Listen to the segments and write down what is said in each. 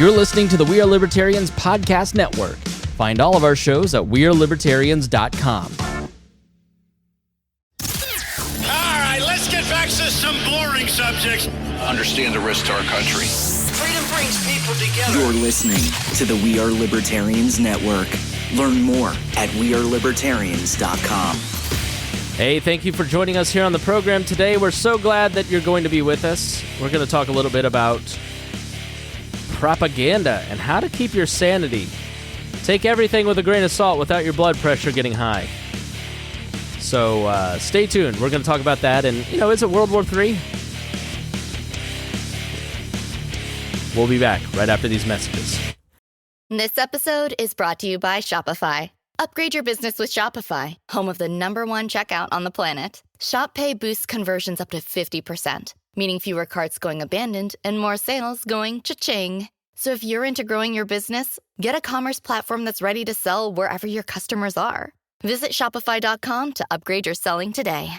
You're listening to the We Are Libertarians Podcast Network. Find all of our shows at wearelibertarians.com. All right, let's get back to some boring subjects. Understand the risk to our country. Freedom brings people together. You're listening to the We Are Libertarians Network. Learn more at wearelibertarians.com. Hey, thank you for joining us here on the program today. We're so glad that you're going to be with us. We're going to talk a little bit about propaganda and how to keep your sanity. Take everything with a grain of salt without your blood pressure getting high. So stay tuned. We're going to talk about that. And, is it World War III? We'll be back right after these messages. This episode is brought to you by Shopify. Upgrade your business with Shopify, home of the #1 checkout on the planet. Shop Pay boosts conversions up to 50%, meaning fewer carts going abandoned and more sales going cha-ching. So if you're into growing your business, get a commerce platform that's ready to sell wherever your customers are. Visit shopify.com to upgrade your selling today.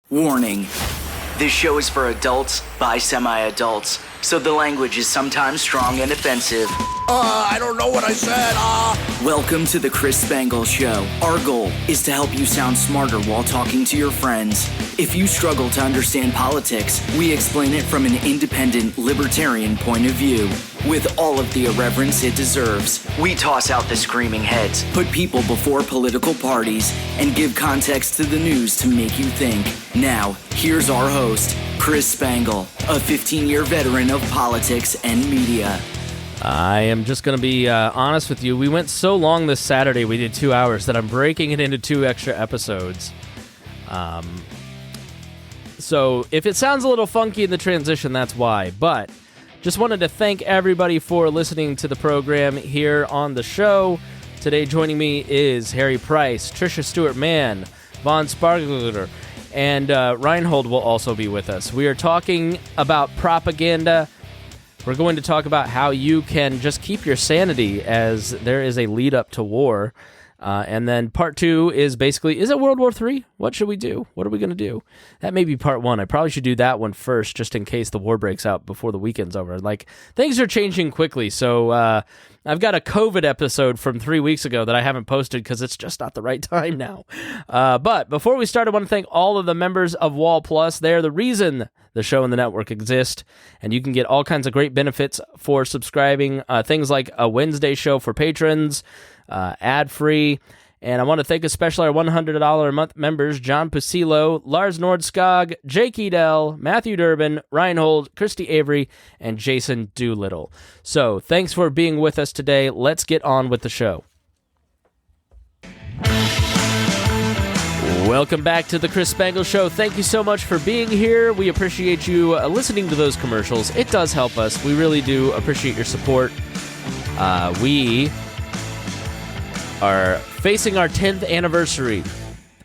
Warning. This show is for adults by semi-adults, so the language is sometimes strong and offensive. I don't know what I said. Welcome to the Chris Spangle Show. Our goal is to help you sound smarter while talking to your friends. If you struggle to understand politics, we explain it from an independent, libertarian point of view. With all of the irreverence it deserves, we toss out the screaming heads, put people before political parties, and give context to the news to make you think. Now, here's our host, Chris Spangle, a 15-year veteran of politics and media. I am just going to be honest with you. We went so long this Saturday, we did 2 hours, that I'm breaking it into 2 extra episodes. So if it sounds a little funky in the transition, that's why. But just wanted to thank everybody for listening to the program here on the show. Today joining me is Harry Price, Tricia Stewart-Mann, Von Spargler, and Reinhold will also be with us. We are talking about propaganda. We're going to talk about how you can just keep your sanity as there is a lead up to war. And then part 2 is basically, is it World War III? What should we do? What are we going to do? That may be part 1. I probably should do that one first, just in case the war breaks out before the weekend's over. Like, things are changing quickly, so I've got a COVID episode from 3 weeks ago that I haven't posted because it's just not the right time now. But before we start, I want to thank all of the members of Wall Plus. They're the reason the show and the network exist, and you can get all kinds of great benefits for subscribing. Things like a Wednesday show for patrons, ad-free. And I want to thank especially our $100 a month members, John Pusilo, Lars Nordskog, Jake Edel, Matthew Durbin, Reinhold, Christy Avery, and Jason Doolittle. So thanks for being with us today. Let's get on with the show. Welcome back to the Chris Spangle Show. Thank you so much for being here. We appreciate you listening to those commercials. It does help us. We really do appreciate your support. We are facing our 10th anniversary.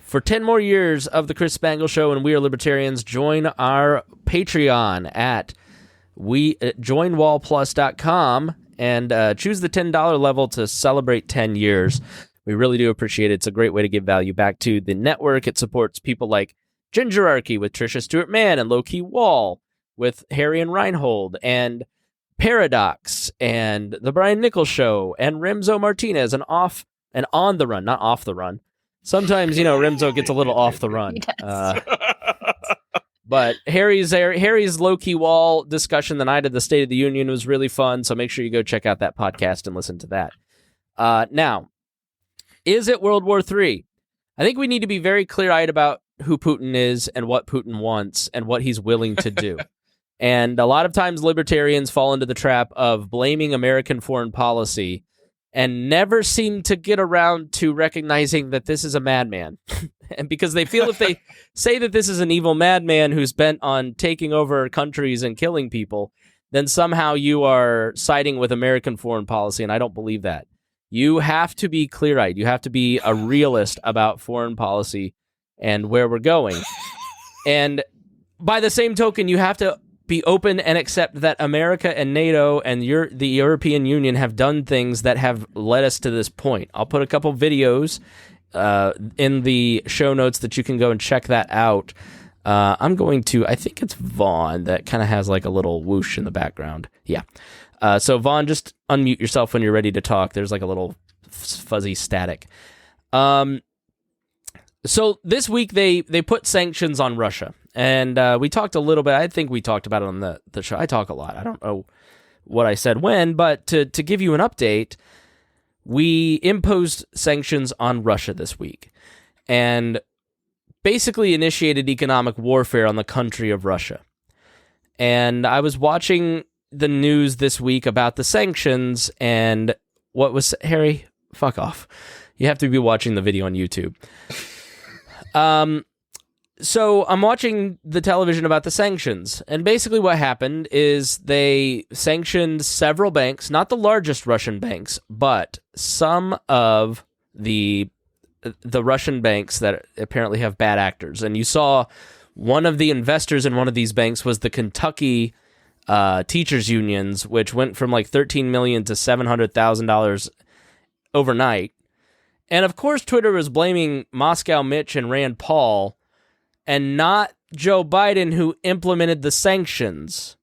For 10 more years of the Chris Spangle Show and We Are Libertarians, join our Patreon at joinwallplus.com and choose the $10 level to celebrate 10 years. We really do appreciate it. It's a great way to give value back to the network. It supports people like Gingerarchy with Tricia Stewart-Mann and Low-Key Wall with Harry and Reinhold and Paradox and The Brian Nichols Show and Remzo Martinez and On the Run, not Off the Run. Sometimes, Remzo gets a little off the run. But Harry's Low-Key Wall discussion the night of the State of the Union was really fun, so make sure you go check out that podcast and listen to that. Now, is it World War III? I think we need to be very clear-eyed about who Putin is and what Putin wants and what he's willing to do. And a lot of times libertarians fall into the trap of blaming American foreign policy and never seem to get around to recognizing that this is a madman. And because they feel if they say that this is an evil madman who's bent on taking over countries and killing people, then somehow you are siding with American foreign policy, and I don't believe that. You have to be clear-eyed. You have to be a realist about foreign policy and where we're going. And by the same token, you have to be open and accept that America and NATO and the European Union have done things that have led us to this point. I'll put a couple videos in the show notes that you can go and check that out. I think it's Vaughn that kind of has like a little whoosh in the background. Yeah. So Vaughn, just unmute yourself when you're ready to talk. There's like a little fuzzy static. So this week they put sanctions on Russia, and we talked a little bit. I think we talked about it on the show. I talk a lot. I don't know what I said when, but to give you an update, we imposed sanctions on Russia this week, and basically initiated economic warfare on the country of Russia. And I was watching the news this week about the sanctions, and what was Harry? Fuck off. You have to be watching the video on YouTube. So I'm watching the television about the sanctions, and basically what happened is they sanctioned several banks, not the largest Russian banks, but some of the Russian banks that apparently have bad actors. And you saw one of the investors in one of these banks was the Kentucky teachers unions, which went from like $13 million to $700,000 overnight. And of course, Twitter was blaming Moscow Mitch and Rand Paul, and not Joe Biden, who implemented the sanctions.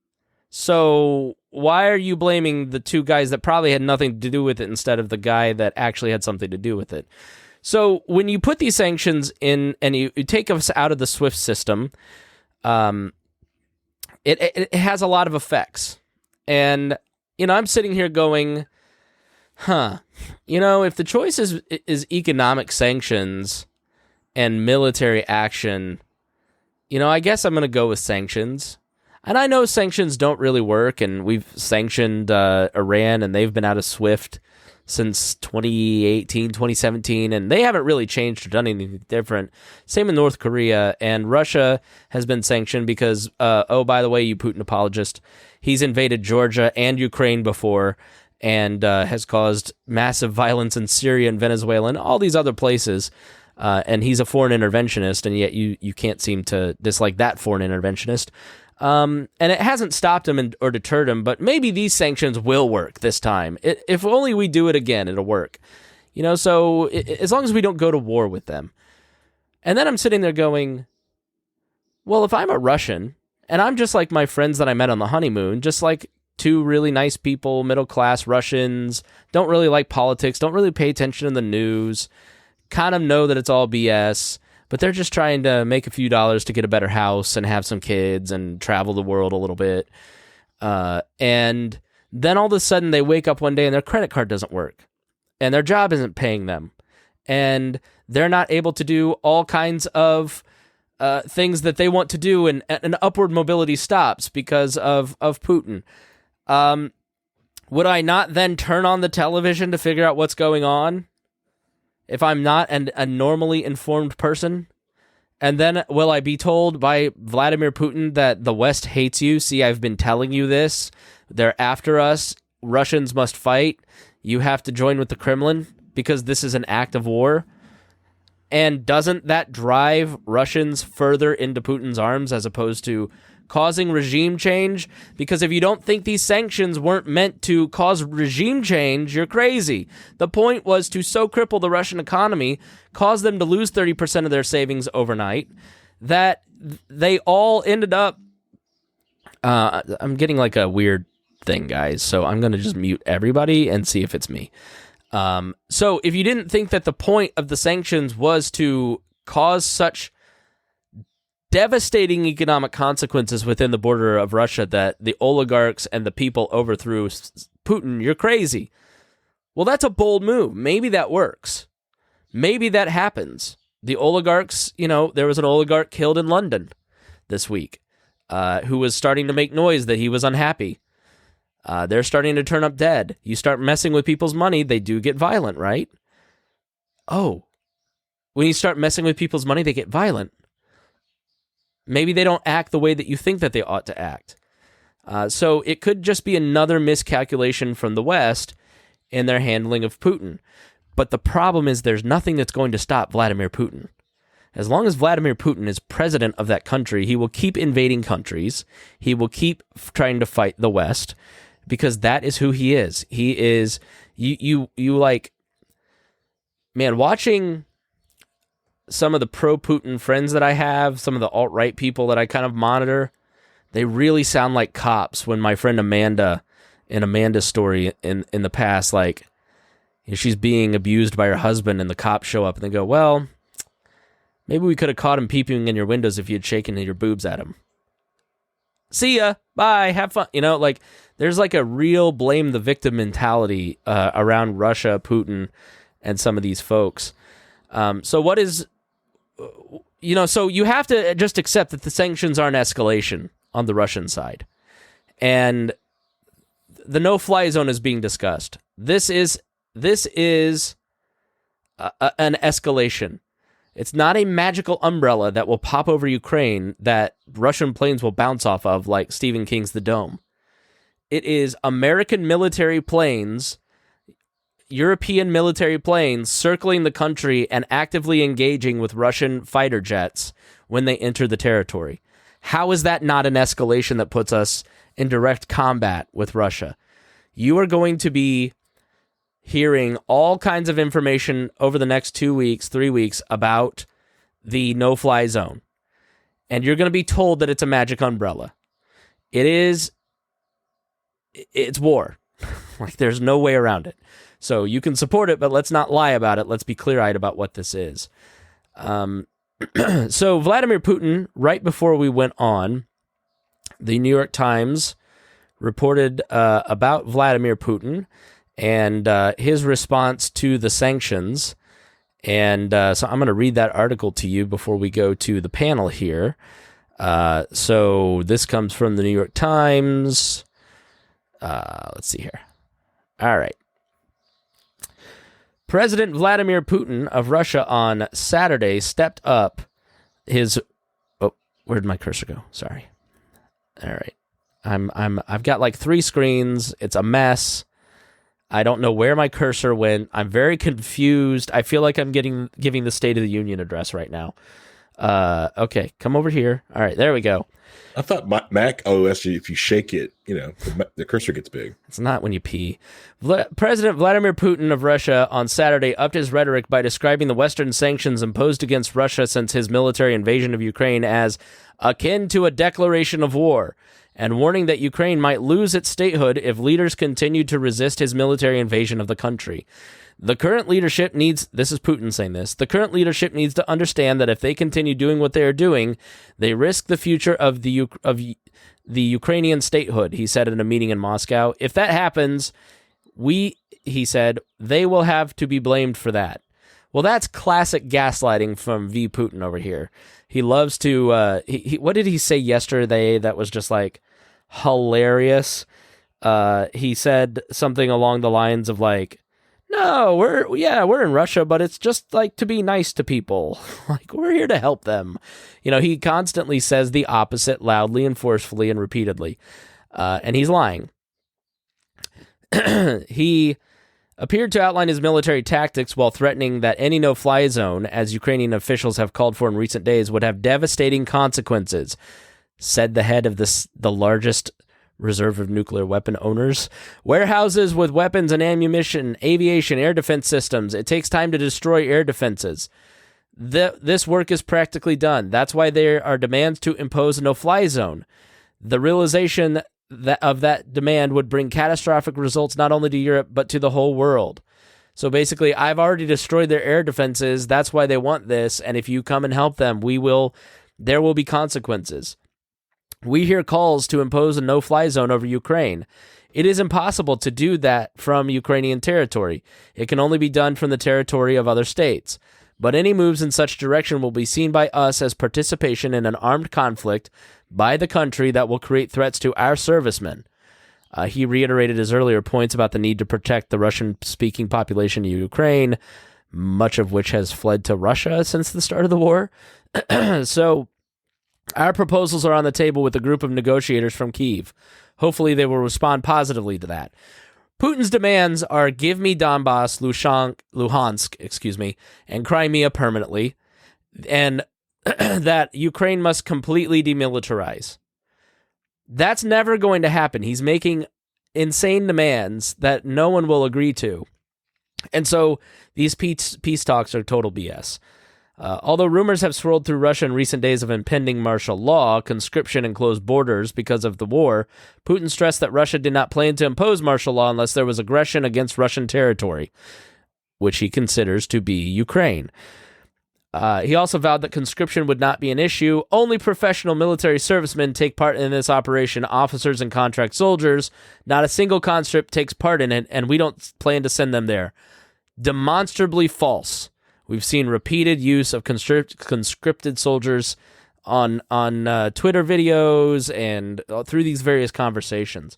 So why are you blaming the two guys that probably had nothing to do with it instead of the guy that actually had something to do with it? So when you put these sanctions in and you take us out of the SWIFT system, it has a lot of effects. And, I'm sitting here going, if the choice is economic sanctions and military action, I guess I'm going to go with sanctions. And I know sanctions don't really work, and we've sanctioned Iran, and they've been out of SWIFT since 2018, 2017, and they haven't really changed or done anything different. Same in North Korea, and Russia has been sanctioned because, by the way, you Putin apologist, he's invaded Georgia and Ukraine before, and has caused massive violence in Syria and Venezuela and all these other places. And he's a foreign interventionist, and yet you can't seem to dislike that foreign interventionist. And it hasn't stopped him or deterred him, but maybe these sanctions will work this time. If only we do it again, it'll work. So as long as we don't go to war with them. And then I'm sitting there going, well, if I'm a Russian, and I'm just like my friends that I met on the honeymoon, just like two really nice people, middle-class Russians, don't really like politics, don't really pay attention to the news, kind of know that it's all BS, but they're just trying to make a few dollars to get a better house and have some kids and travel the world a little bit. And then all of a sudden they wake up one day and their credit card doesn't work and their job isn't paying them. And they're not able to do all kinds of things that they want to do, and upward mobility stops because of Putin. Would I not then turn on the television to figure out what's going on if I'm not a normally informed person? And then will I be told by Vladimir Putin that the West hates you? See, I've been telling you this. They're after us. Russians must fight. You have to join with the Kremlin because this is an act of war. And doesn't that drive Russians further into Putin's arms as opposed to causing regime change? Because if you don't think these sanctions weren't meant to cause regime change, you're crazy. The point was to so cripple the Russian economy, cause them to lose 30% of their savings overnight, that they all ended up... I'm getting like a weird thing, guys, so I'm going to just mute everybody and see if it's me. So if you didn't think that the point of the sanctions was to cause such devastating economic consequences within the border of Russia that the oligarchs and the people overthrew Putin, you're crazy. Well, that's a bold move. Maybe that works. Maybe that happens. The oligarchs, there was an oligarch killed in London this week who was starting to make noise that he was unhappy. They're starting to turn up dead. You start messing with people's money, they do get violent, right? Oh, when you start messing with people's money, they get violent. Maybe they don't act the way that you think that they ought to act. So it could just be another miscalculation from the West in their handling of Putin. But the problem is there's nothing that's going to stop Vladimir Putin. As long as Vladimir Putin is president of that country, he will keep invading countries. He will keep trying to fight the West because that is who he is. He is, you like, man, watching some of the pro-Putin friends that I have, some of the alt-right people that I kind of monitor, they really sound like cops when my friend Amanda in Amanda's story in the past, like, she's being abused by her husband, and the cops show up and they go, well, maybe we could have caught him peeping in your windows if you had shaken your boobs at him. See ya. Bye. Have fun. Like, there's like a real blame the victim mentality around Russia, Putin, and some of these folks. So what is, so you have to just accept that the sanctions are an escalation on the Russian side. And the no-fly zone is being discussed. This is an escalation. It's not a magical umbrella that will pop over Ukraine that Russian planes will bounce off of like Stephen King's The Dome. It is American military planes, European military planes circling the country and actively engaging with Russian fighter jets when they enter the territory. How is that not an escalation that puts us in direct combat with Russia? You are going to be hearing all kinds of information over the next 2 weeks, 3 weeks about the no-fly zone. And you're going to be told that it's a magic umbrella. It's war. Like, there's no way around it. So you can support it, but let's not lie about it. Let's be clear-eyed about what this is. So Vladimir Putin, right before we went on, the New York Times reported about Vladimir Putin and his response to the sanctions. And so I'm going to read that article to you before we go to the panel here. So this comes from the New York Times. Let's see here. All right. President Vladimir Putin of Russia on Saturday stepped up his... Oh, where'd my cursor go? Sorry. All right. I've got like 3 screens. It's a mess. I don't know where my cursor went. I'm very confused. I feel like I'm giving the State of the Union address right now. Okay, come over here. All right, there we go. I thought Mac OS, if you shake it, the cursor gets big. It's not when you pee. President Vladimir Putin of Russia on Saturday upped his rhetoric by describing the Western sanctions imposed against Russia since his military invasion of Ukraine as akin to a declaration of war, and warning that Ukraine might lose its statehood if leaders continue to resist his military invasion of the country. The current leadership needs, this is Putin saying this, the current leadership needs to understand that if they continue doing what they are doing, they risk the future of the Ukrainian statehood, he said in a meeting in Moscow. If that happens, he said, they will have to be blamed for that. Well, that's classic gaslighting from V. Putin over here. He loves to, what did he say yesterday that was just like hilarious? He said something along the lines of like, no, we're in Russia, but it's just like to be nice to people. Like, we're here to help them. He constantly says the opposite loudly and forcefully and repeatedly. And he's lying. He appeared to outline his military tactics while threatening that any no-fly zone, as Ukrainian officials have called for in recent days, would have devastating consequences, said the head of the largest reserve of nuclear weapon owners. Warehouses with weapons and ammunition, aviation, air defense systems. It takes time to destroy air defenses. This work is practically done. That's why there are demands to impose a no-fly zone. The realization of that demand would bring catastrophic results not only to Europe, but to the whole world. So basically, I've already destroyed their air defenses. That's why they want this. And if you come and help them, there will be consequences. We hear calls to impose a no-fly zone over Ukraine. It is impossible to do that from Ukrainian territory. It can only be done from the territory of other states. But any moves in such direction will be seen by us as participation in an armed conflict by the country that will create threats to our servicemen. He reiterated his earlier points about the need to protect the Russian-speaking population of Ukraine, much of which has fled to Russia since the start of the war. So our proposals are on the table with a group of negotiators from Kyiv. Hopefully they will respond positively to that. Putin's demands are give me Donbass, Luhansk, and Crimea permanently, and that Ukraine must completely demilitarize. That's never going to happen. He's making insane demands that no one will agree to. And so these peace talks are total BS. Although rumors have swirled through Russia in recent days of impending martial law, conscription, and closed borders because of the war, Putin stressed that Russia did not plan to impose martial law unless there was aggression against Russian territory, which he considers to be Ukraine. He also vowed that conscription would not be an issue. Only professional military servicemen take part in this operation, officers and contract soldiers. Not a single conscript takes part in it, and we don't plan to send them there. Demonstrably false. We've seen repeated use of conscripted soldiers on Twitter videos and through these various conversations.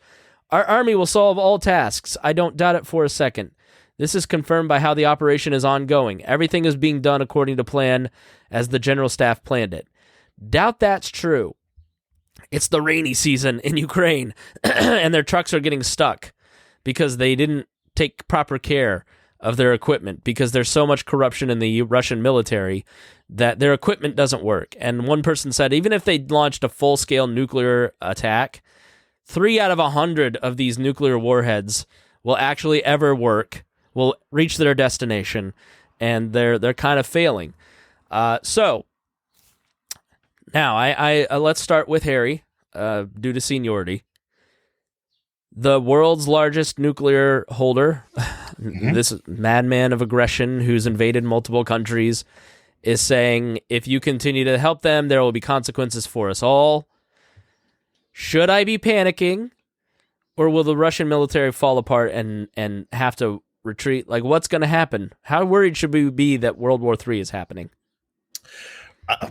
Our army will solve all tasks. I don't doubt it for a second. This is confirmed by how the operation is ongoing. Everything is being done according to plan as the general staff planned it. Doubt that's true. It's the rainy season in Ukraine, and their trucks are getting stuck because they didn't take proper care of their equipment, because there's so much corruption in the Russian military that their equipment doesn't work. And one person said, even if they launched a full-scale nuclear attack, 3 out of 100 of these nuclear warheads will actually ever work, will reach their destination, and they're kind of failing. So now I let's start with Harry, due to seniority. The world's largest nuclear holder, this madman of aggression who's invaded multiple countries, is saying, if you continue to help them, there will be consequences for us all. Should I be panicking, or will the Russian military fall apart and have to retreat? Like, what's going to happen? How worried should we be that World War III is happening?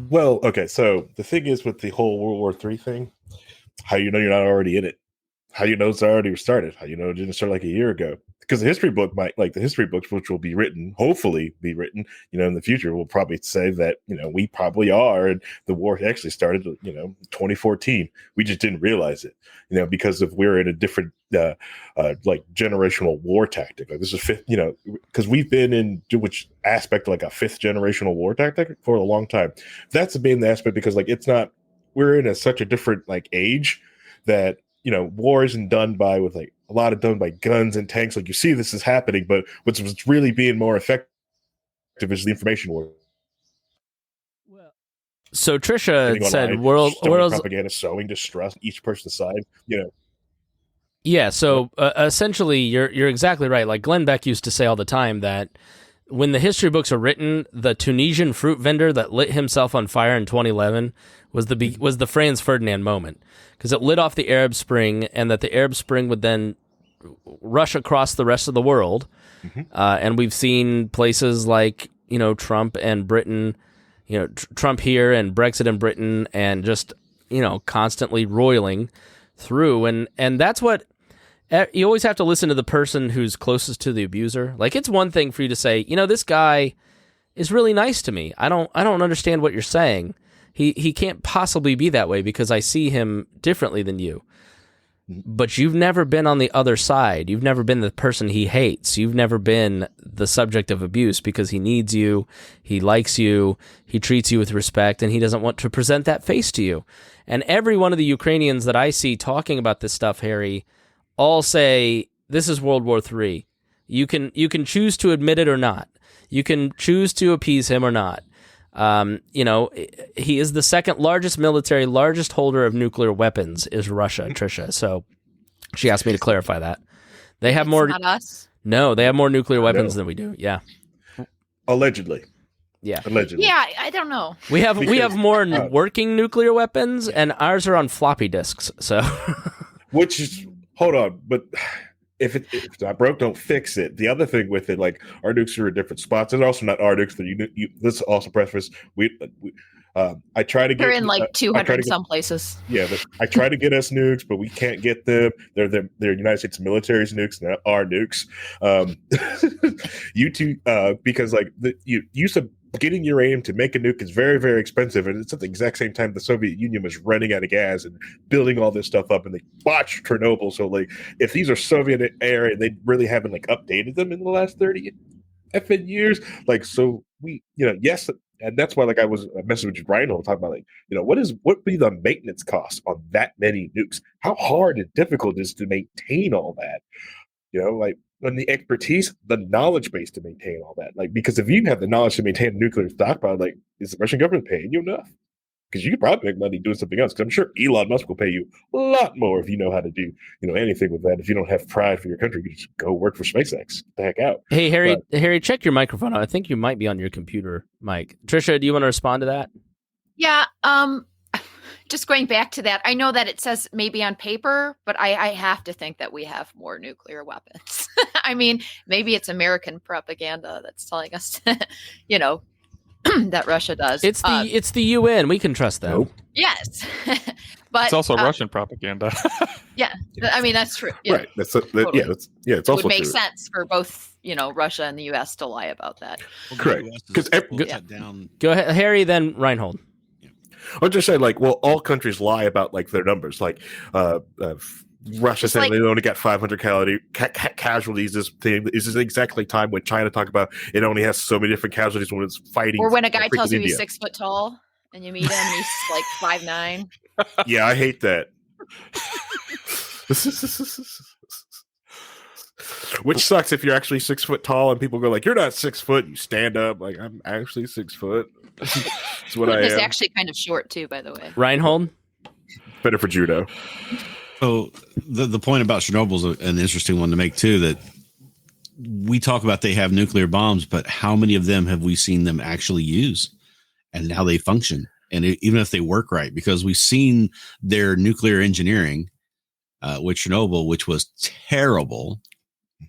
Well, okay, so the thing is with the whole World War III thing, how you know you're not already in it? How you know it's already started? How you know it didn't start like a year ago? Because the history book might, like the history books, which will be written, hopefully be written, in the future, will probably say that, we probably are, and the war actually started, 2014. We just didn't realize it, because we're in a different, like generational war tactic. Like this is fifth, because we've been in which aspect like a fifth generational war tactic for a long time. That's been the aspect because like we're in such a different like age that. War isn't done by with like a lot of done by guns and tanks. Like you see, this is happening, but what's really being more effective is the information war. So Trisha said, "World's propaganda, sowing distrust, each person's side." Yeah. So essentially, you're exactly right. Like Glenn Beck used to say all the time that when the history books are written, the Tunisian fruit vendor that lit himself on fire in 2011 was the Franz Ferdinand moment, because it lit off the Arab Spring, and that the Arab Spring would then rush across the rest of the world. And we've seen places like, Trump and Britain, Trump here and Brexit in Britain, and just, constantly roiling through. And that's what you always have to listen to the person who's closest to the abuser. Like, it's one thing for you to say, this guy is really nice to me. I don't understand what you're saying. He can't possibly be that way because I see him differently than you. But you've never been on the other side. You've never been the person he hates. You've never been the subject of abuse because he needs you, he likes you, he treats you with respect, and he doesn't want to present that face to you. And every one of the Ukrainians that I see talking about this stuff, Harry, all say, this is World War III. You can choose to admit it or not. You can choose to appease him or not. He is the second largest largest holder of nuclear weapons is Russia, Trisha. So she asked me to clarify that. They have more. Not us. No, they have more nuclear weapons than we do. Yeah. Allegedly. Yeah. Allegedly. Yeah, I don't know. We have more working nuclear weapons, and ours are on floppy disks. So, which is hold on, but. If it's not broke, don't fix it. The other thing with it, like our nukes are in different spots. They're also not our nukes. Let's also preface. I try to get. They're in like 200 some places. Yeah, I try to get us nukes, but we can't get them. They're United States military's nukes, not our nukes. You two, because like the use of getting uranium to make a nuke is very, very expensive, and it's at the exact same time the Soviet Union was running out of gas and building all this stuff up, and they botched Chernobyl. So like, if these are Soviet era, they really haven't like updated them in the last 30 effing years. Like, so we, yes. And that's why, like, I was messaging Reinhold talking about, like, what would be the maintenance cost on that many nukes? How hard and difficult it is to maintain all that? like when the expertise, the knowledge base to maintain all that. Like, because if you have the knowledge to maintain a nuclear stockpile, like, is the Russian government paying you enough? Because you could probably make money doing something else. Because I'm sure Elon Musk will pay you a lot more if you know how to do, anything with that. If you don't have pride for your country, you just go work for SpaceX. Get the heck out. Hey, Harry, check your microphone. I think you might be on your computer mic. Trisha, do you want to respond to that? Yeah. Just going back to that, I know that it says maybe on paper, but I have to think that we have more nuclear weapons. I mean, maybe it's American propaganda that's telling us, that Russia does. It's the UN. We can trust them. Nope. Yes, but it's also Russian propaganda. Yeah, I mean that's true. Yeah, right. Totally. It's also it would make true. sense for both, Russia and the U.S. to lie about that. Correct. Because Go ahead, Harry. Then Reinhold. I'll just say, all countries lie about their numbers. Russia saying they only got 500 casualties. This is exactly time when China talked about it only has so many different casualties when it's fighting. Or when a guy tells you India. he's 6 foot tall and you meet him and he's 5'9". Yeah, I hate that. Which sucks if you're actually 6 foot tall and people go you're not 6 foot. You stand up I'm actually 6 foot. That's what I am. He's actually kind of short too, by the way. Reinhold? Better for judo. So the point about Chernobyl is an interesting one to make too, that we talk about they have nuclear bombs, but how many of them have we seen them actually use and how they function? And even if they work right, because we've seen their nuclear engineering with Chernobyl, which was terrible.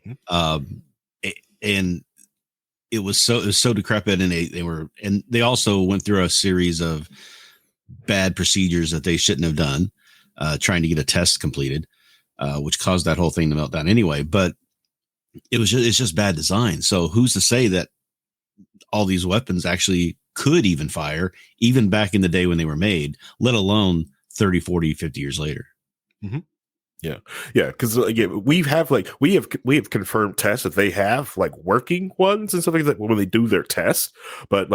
Mm-hmm. And it was so decrepit, and they also went through a series of bad procedures that they shouldn't have done, trying to get a test completed, which caused that whole thing to melt down anyway. But it's just bad design. So who's to say that all these weapons actually could even fire, even back in the day when they were made, let alone 30, 40, 50 years later? Mm-hmm. Yeah, because we have confirmed tests that they have working ones and stuff like that when they do their tests. But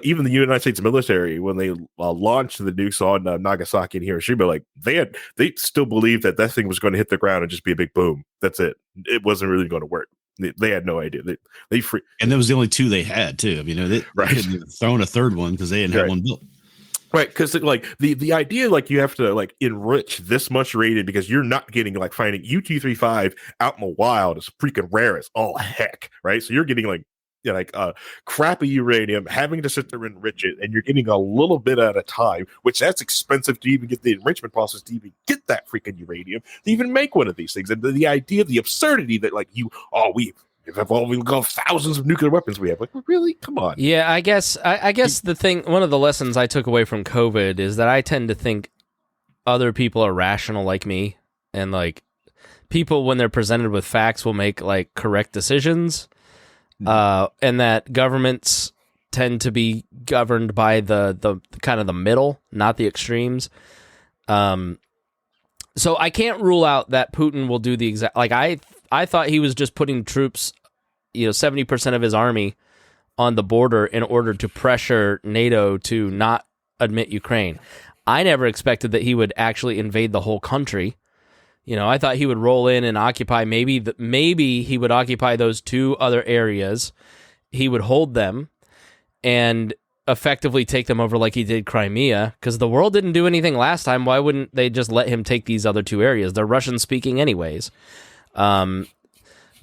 even the United States military, when they launched the nukes on Nagasaki and Hiroshima, they still believed that thing was going to hit the ground and just be a big boom. That's it. It wasn't really going to work. They had no idea. And that was the only two they had too. I mean, they couldn't have thrown a third one because they didn't have one built. Right, because the idea you have to enrich this much radiation because you're not getting finding U-235 out in the wild is freaking rare as all heck, right? So you're getting crappy uranium, having to sit there and enrich it, and you're getting a little bit at a time, which that's expensive to even get the enrichment process to even get that freaking uranium to even make one of these things. And the idea, the absurdity that we've got thousands of nuclear weapons we have. Really? Come on. Yeah, I guess the thing, one of the lessons I took away from COVID is that I tend to think other people are rational like me, and people, when they're presented with facts, will make correct decisions, and that governments tend to be governed by the kind of the middle, not the extremes. So I can't rule out that Putin will do the exact, I thought he was just putting troops, 70% of his army on the border in order to pressure NATO to not admit Ukraine. I never expected that he would actually invade the whole country. I thought he would roll in and occupy, maybe he would occupy those two other areas. He would hold them and effectively take them over like he did Crimea, because the world didn't do anything last time. Why wouldn't they just let him take these other two areas? They're Russian-speaking anyways.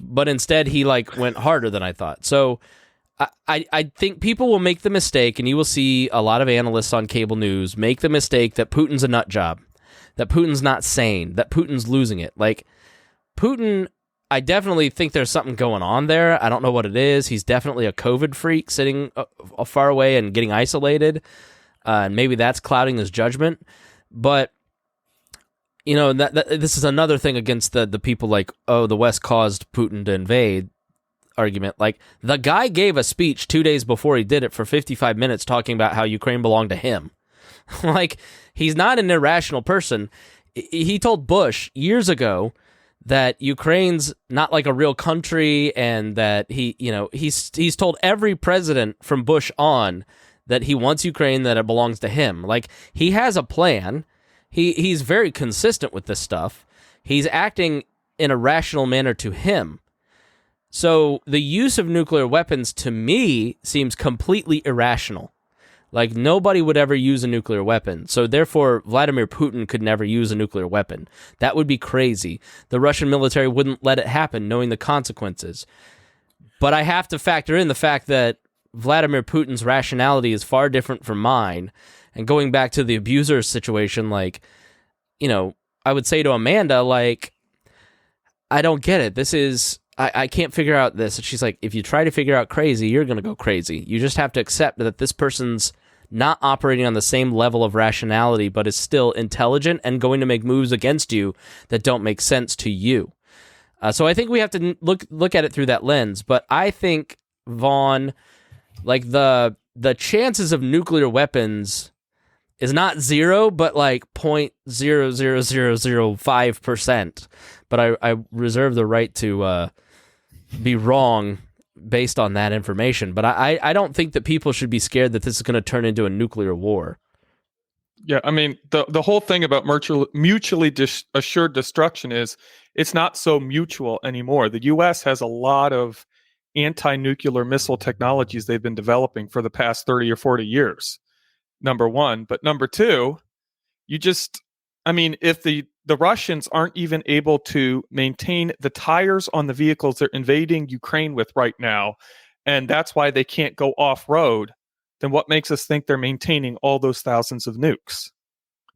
But instead, he went harder than I thought. So I think people will make the mistake, and you will see a lot of analysts on cable news make the mistake that Putin's a nut job, that Putin's not sane, that Putin's losing it. Putin, I definitely think there's something going on there. I don't know what it is. He's definitely a COVID freak sitting far away and getting isolated, and maybe that's clouding his judgment. But this is another thing against the people the West caused Putin to invade argument. The guy gave a speech 2 days before he did it for 55 minutes talking about how Ukraine belonged to him. He's not an irrational person. He told Bush years ago that Ukraine's not a real country, and that he's told every president from Bush on that he wants Ukraine, that it belongs to him. He has a plan. He's very consistent with this stuff. He's acting in a rational manner to him. So the use of nuclear weapons to me seems completely irrational. Like, nobody would ever use a nuclear weapon. So therefore, Vladimir Putin could never use a nuclear weapon. That would be crazy. The Russian military wouldn't let it happen, knowing the consequences. But I have to factor in the fact that Vladimir Putin's rationality is far different from mine. And going back to the abuser situation, like, you know, I would say to Amanda, like, I don't get it. This is... I can't figure out this. And she's like, if you try to figure out crazy, you're going to go crazy. You just have to accept that this person's not operating on the same level of rationality, but is still intelligent and going to make moves against you that don't make sense to you. So I think we have to look at it through that lens. But I think, Vaughn, like the chances of nuclear weapons is not zero, but like 0.00005%. But I reserve the right to be wrong based on that information. But I don't think that people should be scared that this is going to turn into a nuclear war. Yeah, I mean, the whole thing about mutually assured destruction is it's not so mutual anymore. The U.S. has a lot of anti-nuclear missile technologies they've been developing for the past 30 or 40 years, number one. But number two, if the Russians aren't even able to maintain the tires on the vehicles they're invading Ukraine with right now, and that's why they can't go off-road, then what makes us think they're maintaining all those thousands of nukes?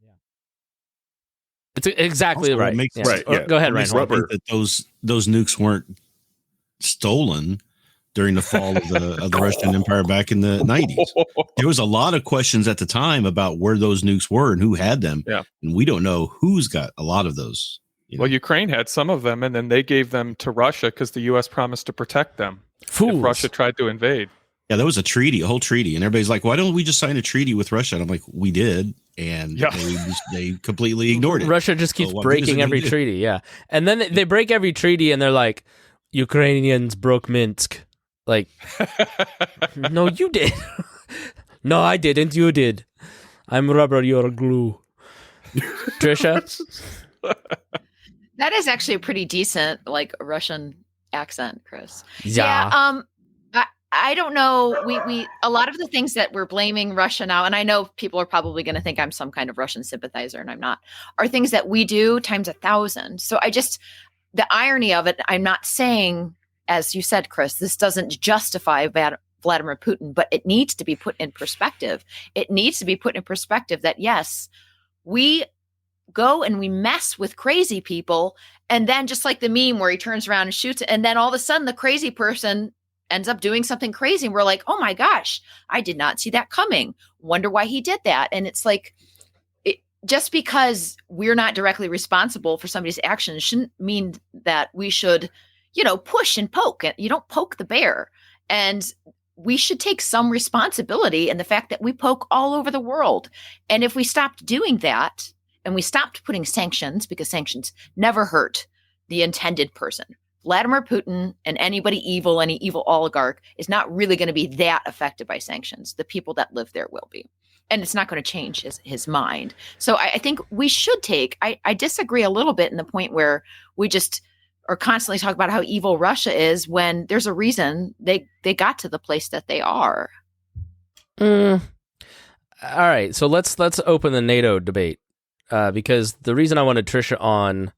Yeah. It's exactly Also, right. Makes, yeah. Right. Yeah. Go ahead, Ryan. Ryan. That those nukes weren't stolen during the fall of the Russian Empire back in the 90s. There was a lot of questions at the time about where those nukes were and who had them. Yeah. And we don't know who's got a lot of those. Well, Ukraine had some of them, and then they gave them to Russia because the U.S. promised to protect them Fools. if Russia tried to invade. Yeah, there was a whole treaty, and everybody's like, why don't we just sign a treaty with Russia? And I'm like, we did, and they completely ignored it. Russia just keeps breaking every treaty, yeah. And then they break every treaty, and they're like, Ukrainians broke Minsk. Like, no, you did. No, I didn't. You did. I'm rubber, you're glue. Trisha? That is actually a pretty decent, like, Russian accent, Chris. Yeah. I don't know. We a lot of the things that we're blaming Russia now, and I know people are probably going to think I'm some kind of Russian sympathizer, and I'm not, are things that we do times 1,000. So the irony of it, I'm not saying, as you said, Chris, this doesn't justify Vladimir Putin, but it needs to be put in perspective. It needs to be put in perspective that, yes, we go and we mess with crazy people, and then just like the meme where he turns around and shoots it, and then all of a sudden the crazy person ends up doing something crazy, and we're like, oh my gosh, I did not see that coming. Wonder why he did that. And it's like, just because we're not directly responsible for somebody's actions shouldn't mean that we should, push and poke. You don't poke the bear. And we should take some responsibility in the fact that we poke all over the world. And if we stopped doing that and we stopped putting sanctions, because sanctions never hurt the intended person, Vladimir Putin and anybody evil, any evil oligarch is not really going to be that affected by sanctions. The people that live there will be. And it's not going to change his mind. So I think we should I disagree a little bit in the point where we just are constantly talking about how evil Russia is when there's a reason they got to the place that they are. All right. So let's open the NATO debate because the reason I wanted Trisha on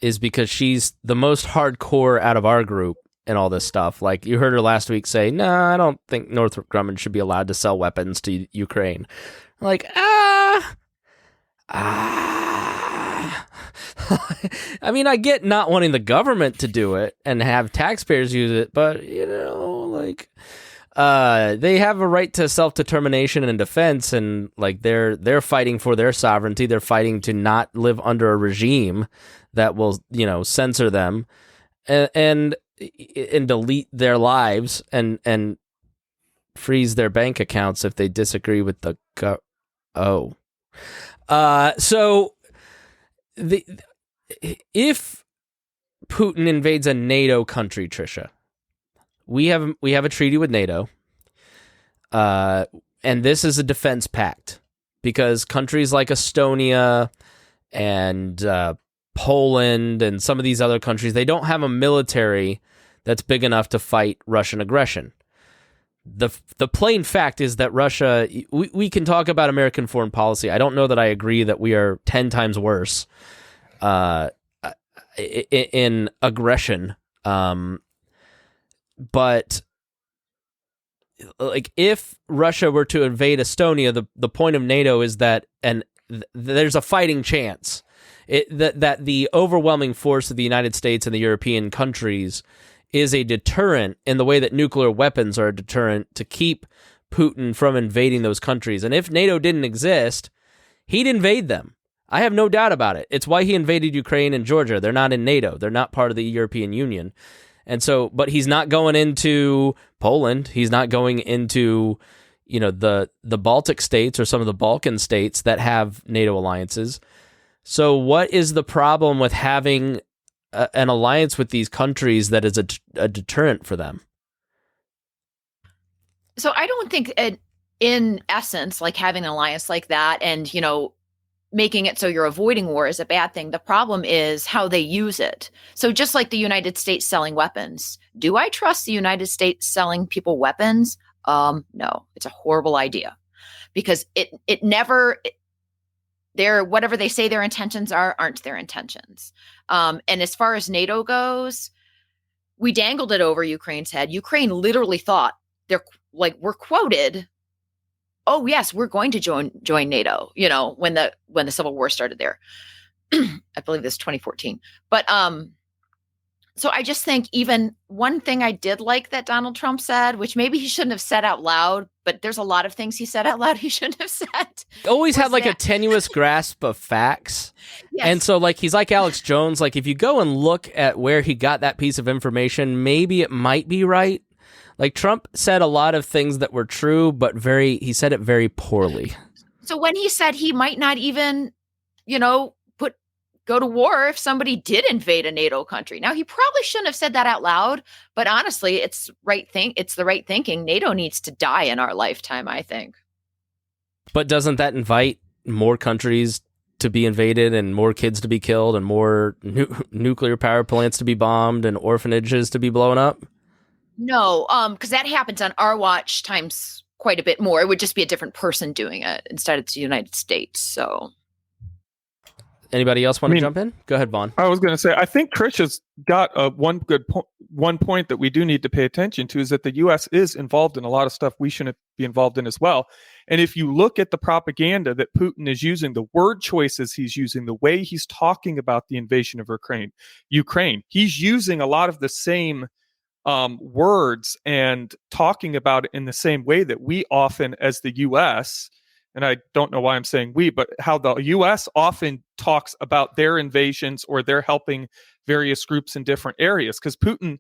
is because she's the most hardcore out of our group and all this stuff. Like, you heard her last week say, no, I don't think Northrop Grumman should be allowed to sell weapons to Ukraine. Like, I mean, I get not wanting the government to do it and have taxpayers use it, but, they have a right to self-determination and defense, and, like, they're fighting for their sovereignty. They're fighting to not live under a regime that will, censor them and delete their lives and freeze their bank accounts if they disagree with the so if Putin invades a NATO country, Trisha, we have a treaty with NATO, and this is a defense pact because countries like Estonia and Poland and some of these other countries, they don't have a military that's big enough to fight Russian aggression. The plain fact is that Russia, we can talk about American foreign policy. I don't know that I agree that we are 10 times worse in aggression. But like, if Russia were to invade Estonia, the point of NATO is that, and there's a fighting chance that the overwhelming force of the United States and the European countries is a deterrent in the way that nuclear weapons are a deterrent to keep Putin from invading those countries. And if NATO didn't exist, he'd invade them. I have no doubt about it. It's why he invaded Ukraine and Georgia. They're not in NATO. They're not part of the European Union. And so, but he's not going into Poland. He's not going into, the Baltic states or some of the Balkan states that have NATO alliances. So what is the problem with having an alliance with these countries that is a deterrent for them? So I don't think in essence, like having an alliance like that and, making it so you're avoiding war is a bad thing. The problem is how they use it. So just like the United States selling weapons, do I trust the United States selling people weapons? No, it's a horrible idea, because it never, whatever they say their intentions aren't their intentions. And as far as NATO goes, we dangled it over Ukraine's head. Ukraine literally thought we're quoted, "Oh yes, we're going to join NATO." When the civil war started there, I believe this is 2014. But so I just think, even one thing I did like that Donald Trump said, which maybe he shouldn't have said out loud, but there's a lot of things he said out loud he shouldn't have said. Always had a tenuous grasp of facts. Yes. And so he's like Alex Jones. Like, if you go and look at where he got that piece of information, maybe it might be right. Like, Trump said a lot of things that were true, but he said it very poorly. So when he said he might not even, go to war if somebody did invade a NATO country. Now, he probably shouldn't have said that out loud, but honestly, it's the right thinking. NATO needs to die in our lifetime, I think. But doesn't that invite more countries to be invaded and more kids to be killed and more nuclear power plants to be bombed and orphanages to be blown up? No, because that happens on our watch times quite a bit more. It would just be a different person doing it instead of the United States. So, anybody else want to jump in? Go ahead, Vaughn. I was going to say, I think Trish has got one point that we do need to pay attention to, is that the U.S. is involved in a lot of stuff we shouldn't be involved in as well. And if you look at the propaganda that Putin is using, the word choices he's using, the way he's talking about the invasion of Ukraine, he's using a lot of the same words and talking about it in the same way that we often, as the U.S., and I don't know why I'm saying we, but how the U.S. often talks about their invasions or they're helping various groups in different areas. Because Putin,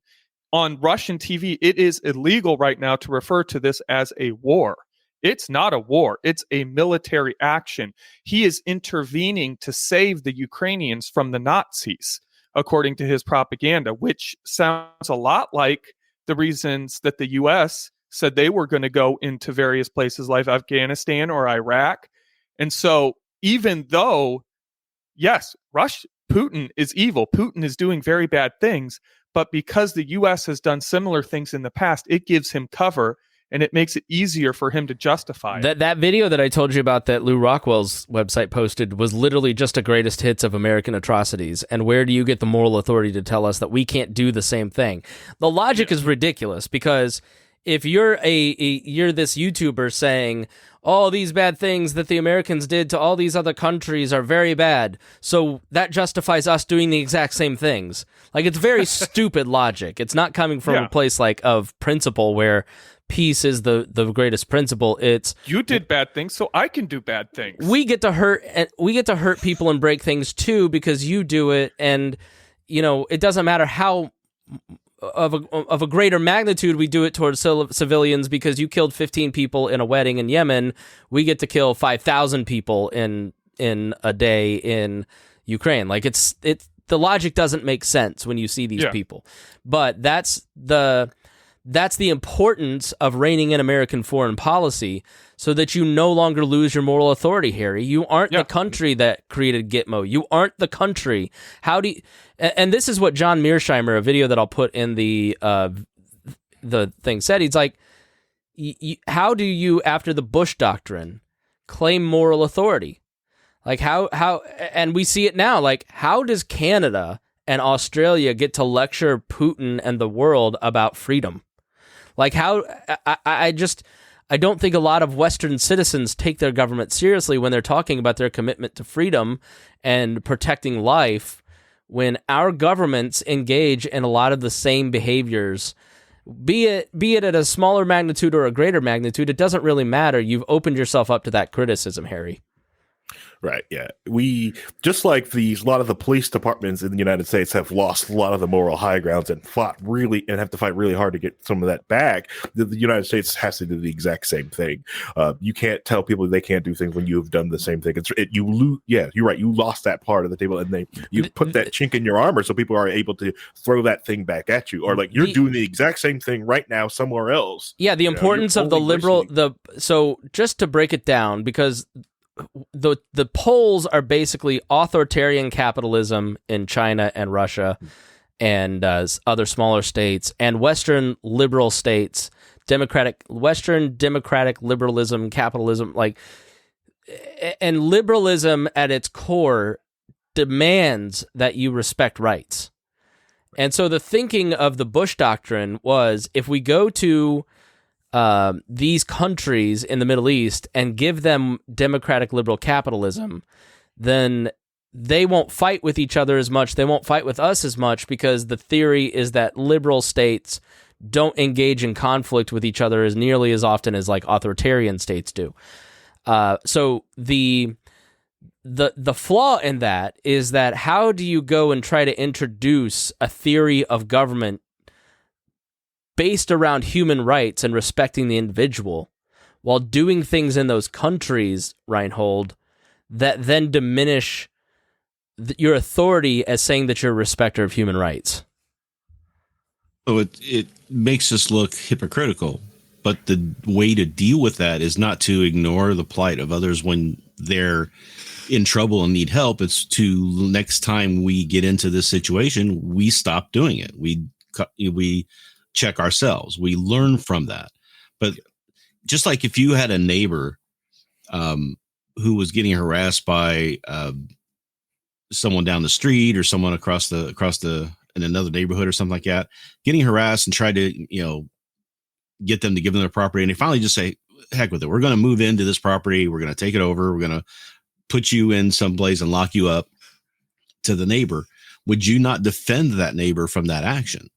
on Russian TV, it is illegal right now to refer to this as a war. It's not a war. It's a military action. He is intervening to save the Ukrainians from the Nazis, according to his propaganda, which sounds a lot like the reasons that the U.S. said they were going to go into various places like Afghanistan or Iraq. And so even though, yes, Putin is evil, Putin is doing very bad things, but because the U.S. has done similar things in the past, it gives him cover and it makes it easier for him to justify it. That video that I told you about that Lou Rockwell's website posted was literally just a greatest hits of American atrocities. And where do you get the moral authority to tell us that we can't do the same thing? The logic is ridiculous, because if you're you're this YouTuber saying all these bad things that the Americans did to all these other countries are very bad, so that justifies us doing the exact same things. Like, it's very stupid logic. It's not coming from a place of principle where peace is the greatest principle. It's, you did bad things, so I can do bad things. We get to hurt people and break things too because you do it, and it doesn't matter how of a greater magnitude we do it towards civilians. Because you killed 15 people in a wedding in Yemen, we get to kill 5,000 people in a day in Ukraine. Like, the logic doesn't make sense when you see these people. But that's the that's the importance of reining in American foreign policy so that you no longer lose your moral authority, Harry. You aren't the country that created Gitmo. You aren't the country. How do you, and this is what John Mearsheimer, a video that I'll put in the thing, said. He's like, how do you, after the Bush Doctrine, claim moral authority? Like how, and we see it now, like how does Canada and Australia get to lecture Putin and the world about freedom? Like how, I don't think a lot of Western citizens take their government seriously when they're talking about their commitment to freedom and protecting life, when our governments engage in a lot of the same behaviors, be it at a smaller magnitude or a greater magnitude. It doesn't really matter. You've opened yourself up to that criticism, Harry. Right. Yeah. We, just like a lot of the police departments in the United States have lost a lot of the moral high grounds and have to fight really hard to get some of that back. The United States has to do the exact same thing. You can't tell people they can't do things when you have done the same thing. You lose. Yeah, you're right. You lost that part of the table, and you put that chink in your armor so people are able to throw that thing back at you, or like you're doing the exact same thing right now somewhere else. Yeah. The importance of the liberal, so just to break it down, because the poles are basically authoritarian capitalism in China and Russia and other smaller states, and Western liberal states, Western democratic liberalism, capitalism, and liberalism at its core demands that you respect rights. And so the thinking of the Bush Doctrine was, if we go to these countries in the Middle East and give them democratic liberal capitalism, then they won't fight with each other as much. They won't fight with us as much, because the theory is that liberal states don't engage in conflict with each other as nearly as often as like authoritarian states do. So the flaw in that is that how do you go and try to introduce a theory of government based around human rights and respecting the individual while doing things in those countries, Reinhold, that then diminish your authority as saying that you're a respecter of human rights? So it makes us look hypocritical, but the way to deal with that is not to ignore the plight of others when they're in trouble and need help. It's to, next time we get into this situation, we stop doing it. We check ourselves. We learn from that. But just like if you had a neighbor who was getting harassed by someone down the street or someone across the in another neighborhood or something like that, getting harassed, and tried to get them to give them their property, and they finally just say, heck with it, we're going to move into this property, we're going to take it over, we're going to put you in someplace and lock you up, to the neighbor. Would you not defend that neighbor from that action?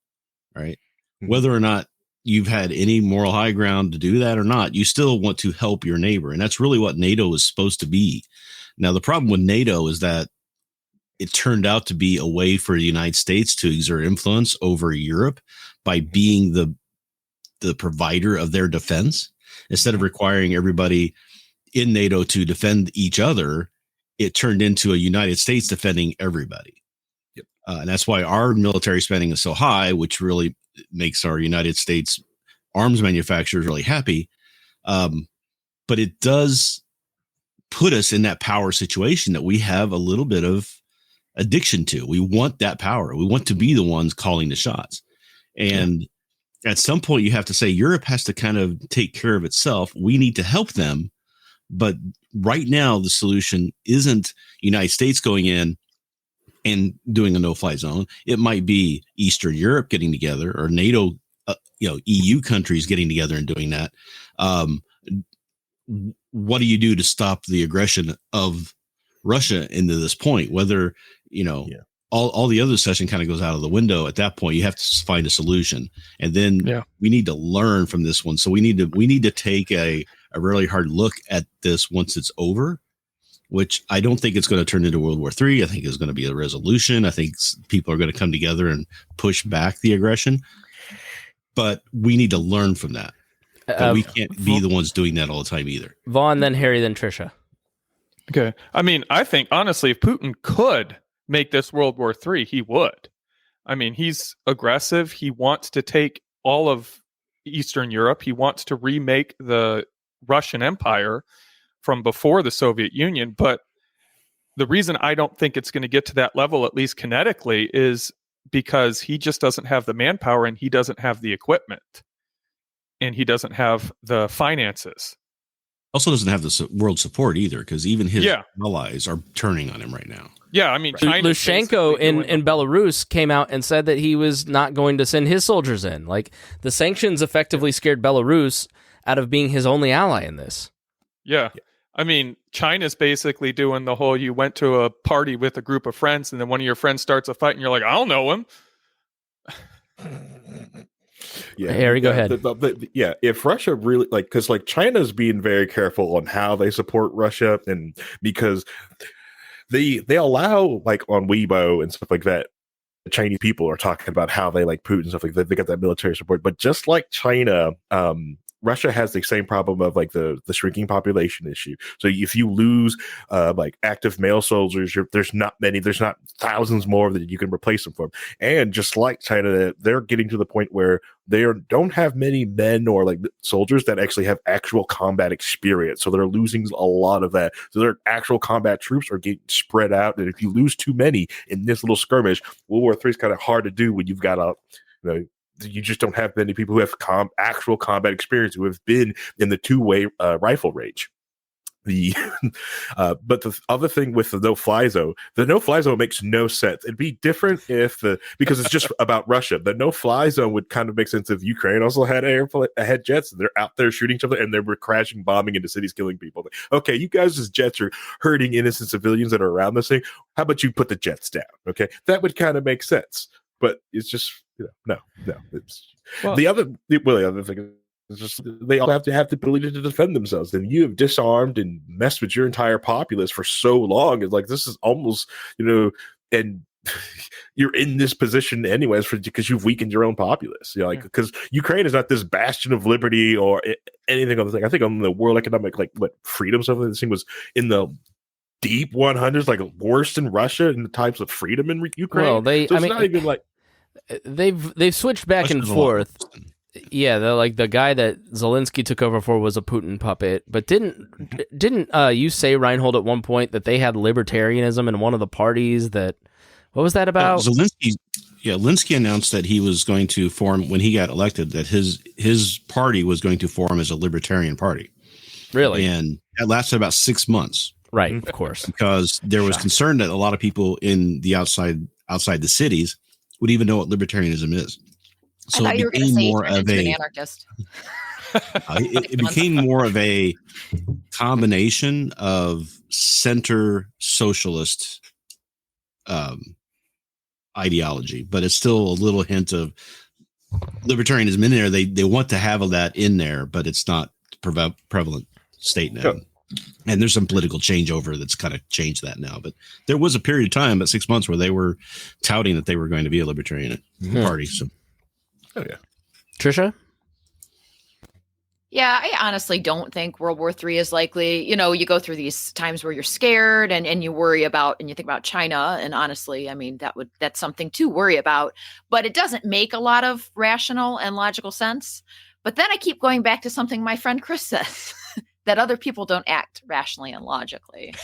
Right. Whether or not you've had any moral high ground to do that or not, you still want to help your neighbor. And that's really what NATO is supposed to be. Now, the problem with NATO is that it turned out to be a way for the United States to exert influence over Europe by being the provider of their defense. Instead of requiring everybody in NATO to defend each other, it turned into a United States defending everybody. Yep. And that's why our military spending is so high, which really makes our United States arms manufacturers really happy. But it does put us in that power situation that we have a little bit of addiction to. We want that power. We want to be the ones calling the shots. And at some point you have to say, Europe has to kind of take care of itself. We need to help them. But right now the solution isn't United States going in and doing a no-fly zone. It might be Eastern Europe getting together, or NATO, EU countries getting together and doing that. What do you do to stop the aggression of Russia into this point? Whether, all the other session kind of goes out of the window at that point. You have to find a solution, and then we need to learn from this one. So we need to take a really hard look at this once it's over, which I don't think it's going to turn into World War III. I think it's going to be a resolution. I think people are going to come together and push back the aggression, but we need to learn from that. But we can't be the ones doing that all the time either. Vaughn, then Harry, then Trisha. Okay. I mean, I think honestly, if Putin could make this World War III, he would. I mean, he's aggressive. He wants to take all of Eastern Europe. He wants to remake the Russian Empire from before the Soviet Union. But the reason I don't think it's going to get to that level, at least kinetically, is because he just doesn't have the manpower and he doesn't have the equipment and he doesn't have the finances. Also doesn't have the world support either, because even his allies are turning on him right now. Yeah, I mean, China's Lukashenko in Belarus came out and said that he was not going to send his soldiers in. Like, the sanctions effectively scared Belarus out of being his only ally in this. Yeah. I mean, China's basically doing the whole, you went to a party with a group of friends and then one of your friends starts a fight and you're like, I don't know him. Yeah, Harry, go ahead. Yeah, if Russia really because China's being very careful on how they support Russia, and because they allow on Weibo and stuff like that, the Chinese people are talking about how they like Putin and stuff like that. They got that military support, but just like China, Russia has the same problem of the shrinking population issue. So if you lose active male soldiers, there's not thousands more that you can replace them for. And just like China, they're getting to the point where they don't have many men or soldiers that actually have actual combat experience. So they're losing a lot of that. So their actual combat troops are getting spread out. And if you lose too many in this little skirmish, World War III is kind of hard to do when you've got you just don't have many people who have actual combat experience who have been in the two-way rifle range. But the other thing with the no-fly zone makes no sense. It'd be different because it's just about Russia. The no-fly zone would kind of make sense if Ukraine also had had jets. And they're out there shooting each other and they were crashing, bombing into cities, killing people. Okay, you guys' jets are hurting innocent civilians that are around this thing. How about you put the jets down? Okay, that would kind of make sense. But it's just no. It's the other thing is just they all have to have the ability to defend themselves. And you have disarmed and messed with your entire populace for so long. It's this is almost and you're in this position anyways because you've weakened your own populace. Because Ukraine is not this bastion of liberty or anything other thing. I think on the World Economic freedom stuff, this thing was in the deep 100s, worse than Russia in the types of freedom in Ukraine. Well, not even they've switched back and forth. Yeah, the guy that Zelensky took over for was a Putin puppet. But didn't you say, Reinhold, at one point that they had libertarianism in one of the parties? What was that about? Zelensky announced that he was going to form, when he got elected, that his party was going to form as a libertarian party. Really? And that lasted about 6 months. Right, of course. Because there was concern that a lot of people in the outside the cities would even know what libertarianism is. So I thought you were going to say an anarchist. It became more of a combination of center socialist ideology, but it's still a little hint of libertarianism in there. They want to have that in there, but it's not prevalent state now. Sure. And there's some political changeover that's kind of changed that now. But there was a period of time, about 6 months, where they were touting that they were going to be a libertarian party. So, Trisha? Yeah, I honestly don't think World War III is likely. You go through these times where you're scared and you worry about, and you think about China. And honestly, I mean, that's something to worry about. But it doesn't make a lot of rational and logical sense. But then I keep going back to something my friend Chris says. That other people don't act rationally and logically.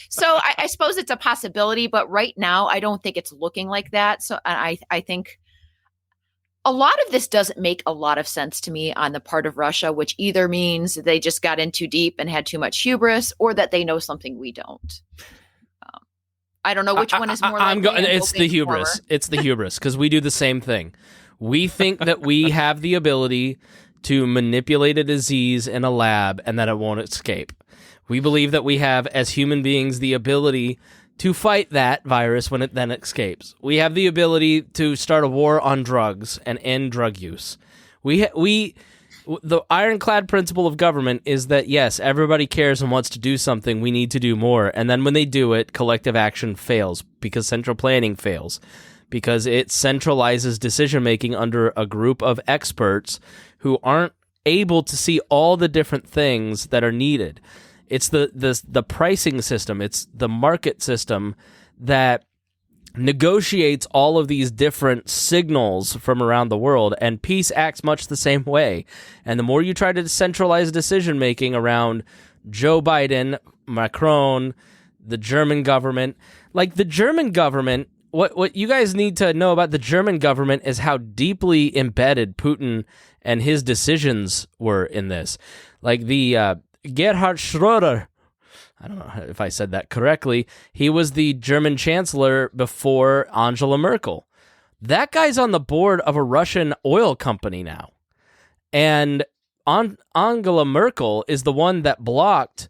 So I suppose it's a possibility, but right now I don't think it's looking like that. So I think a lot of this doesn't make a lot of sense to me on the part of Russia, which either means they just got in too deep and had too much hubris, or that they know something we don't. I don't know which one is more likely. It's the hubris. It's the hubris, because we do the same thing. We think that we have the ability to manipulate a disease in a lab and that it won't escape. We believe that we have, as human beings, the ability to fight that virus when it then escapes. We have the ability to start a war on drugs and end drug use. The ironclad principle of government is that, yes, everybody cares and wants to do something. We need to do more. And then when they do it, collective action fails because central planning fails, because it centralizes decision-making under a group of experts who aren't able to see all the different things that are needed. It's the pricing system. It's the market system that negotiates all of these different signals from around the world, and peace acts much the same way. And the more you try to centralize decision-making around Joe Biden, Macron, the German government, like the German government, what you guys need to know about the German government is how deeply embedded Putin and his decisions were in this. Like the Gerhard Schröder, I don't know if I said that correctly, he was the German chancellor before Angela Merkel. That guy's on the board of a Russian oil company now. And Angela Merkel is the one that blocked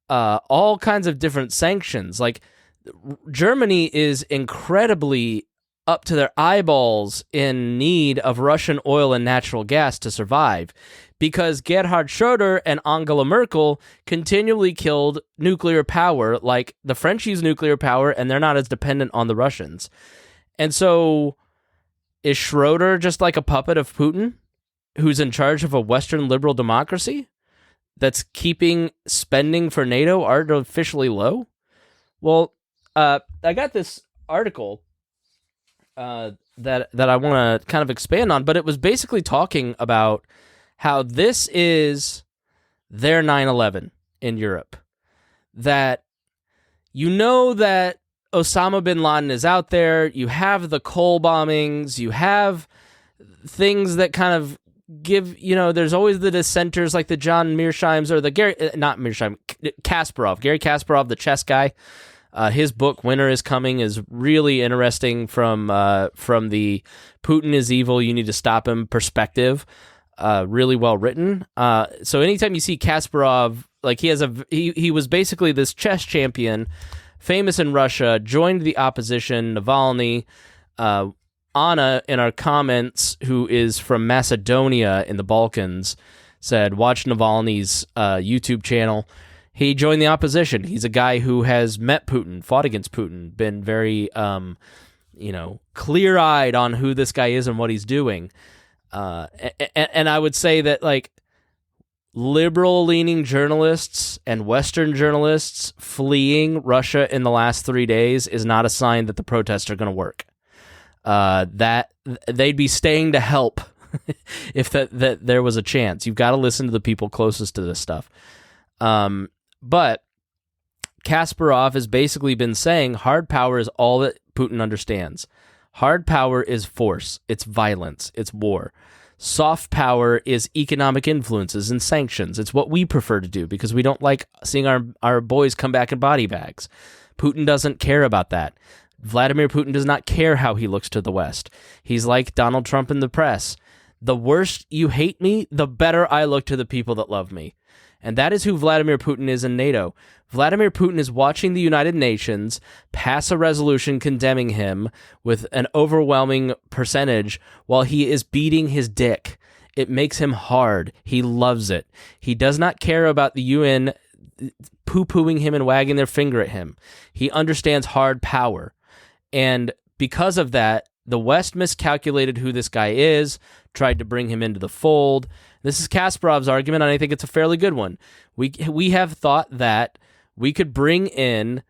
all kinds of different sanctions. Like, Germany is incredibly up to their eyeballs in need of Russian oil and natural gas to survive, because Gerhard Schröder and Angela Merkel continually killed nuclear power. Like, the French use nuclear power, and they're not as dependent on the Russians. And so, is Schröder just like a puppet of Putin, who's in charge of a Western liberal democracy that's keeping spending for NATO artificially low? Well, I got this article that I want to kind of expand on, but it was basically talking about how this is their 9/11 in Europe. That you know that Osama bin Laden is out there, you have the coal bombings, you have things that kind of give, there's always the dissenters like the John Mearsheims or the Kasparov, Gary Kasparov, the chess guy. His book "Winter is Coming" is really interesting from the Putin is evil, you need to stop him perspective. Really well written. So anytime you see Kasparov, like he was basically this chess champion, famous in Russia, joined the opposition. Navalny, Anna in our comments, who is from Macedonia in the Balkans, said watch Navalny's YouTube channel. He joined the opposition. He's a guy who has met Putin, fought against Putin, been very, clear-eyed on who this guy is and what he's doing. And I would say that, like, liberal-leaning journalists and Western journalists fleeing Russia in the last 3 days is not a sign that the protests are going to work. That they'd be staying to help if that there was a chance. You've got to listen to the people closest to this stuff. But Kasparov has basically been saying hard power is all that Putin understands. Hard power is force, it's violence, it's war. Soft power is economic influences and sanctions. It's what we prefer to do because we don't like seeing our boys come back in body bags. Putin doesn't care about that. Vladimir Putin does not care how he looks to the West. He's like Donald Trump in the press. The worse you hate me, the better I look to the people that love me. And that is who Vladimir Putin is in NATO. Vladimir Putin is watching the United Nations pass a resolution condemning him with an overwhelming percentage while he is beating his dick. It makes him hard. He loves it. He does not care about the UN poo-pooing him and wagging their finger at him. He understands hard power. And because of that, the West miscalculated who this guy is, tried to bring him into the fold. This is Kasparov's argument, and I think it's a fairly good one. We have thought that we could bring in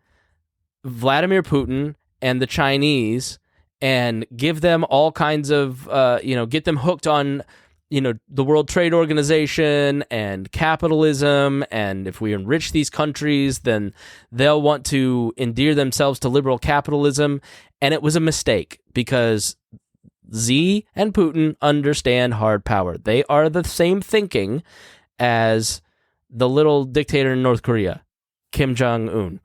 Vladimir Putin and the Chinese and give them all kinds of, get them hooked on, the World Trade Organization and capitalism. And if we enrich these countries, then they'll want to endear themselves to liberal capitalism. And it was a mistake because Xi and Putin understand hard power. They are the same thinking as the little dictator in North Korea, Kim Jong-un.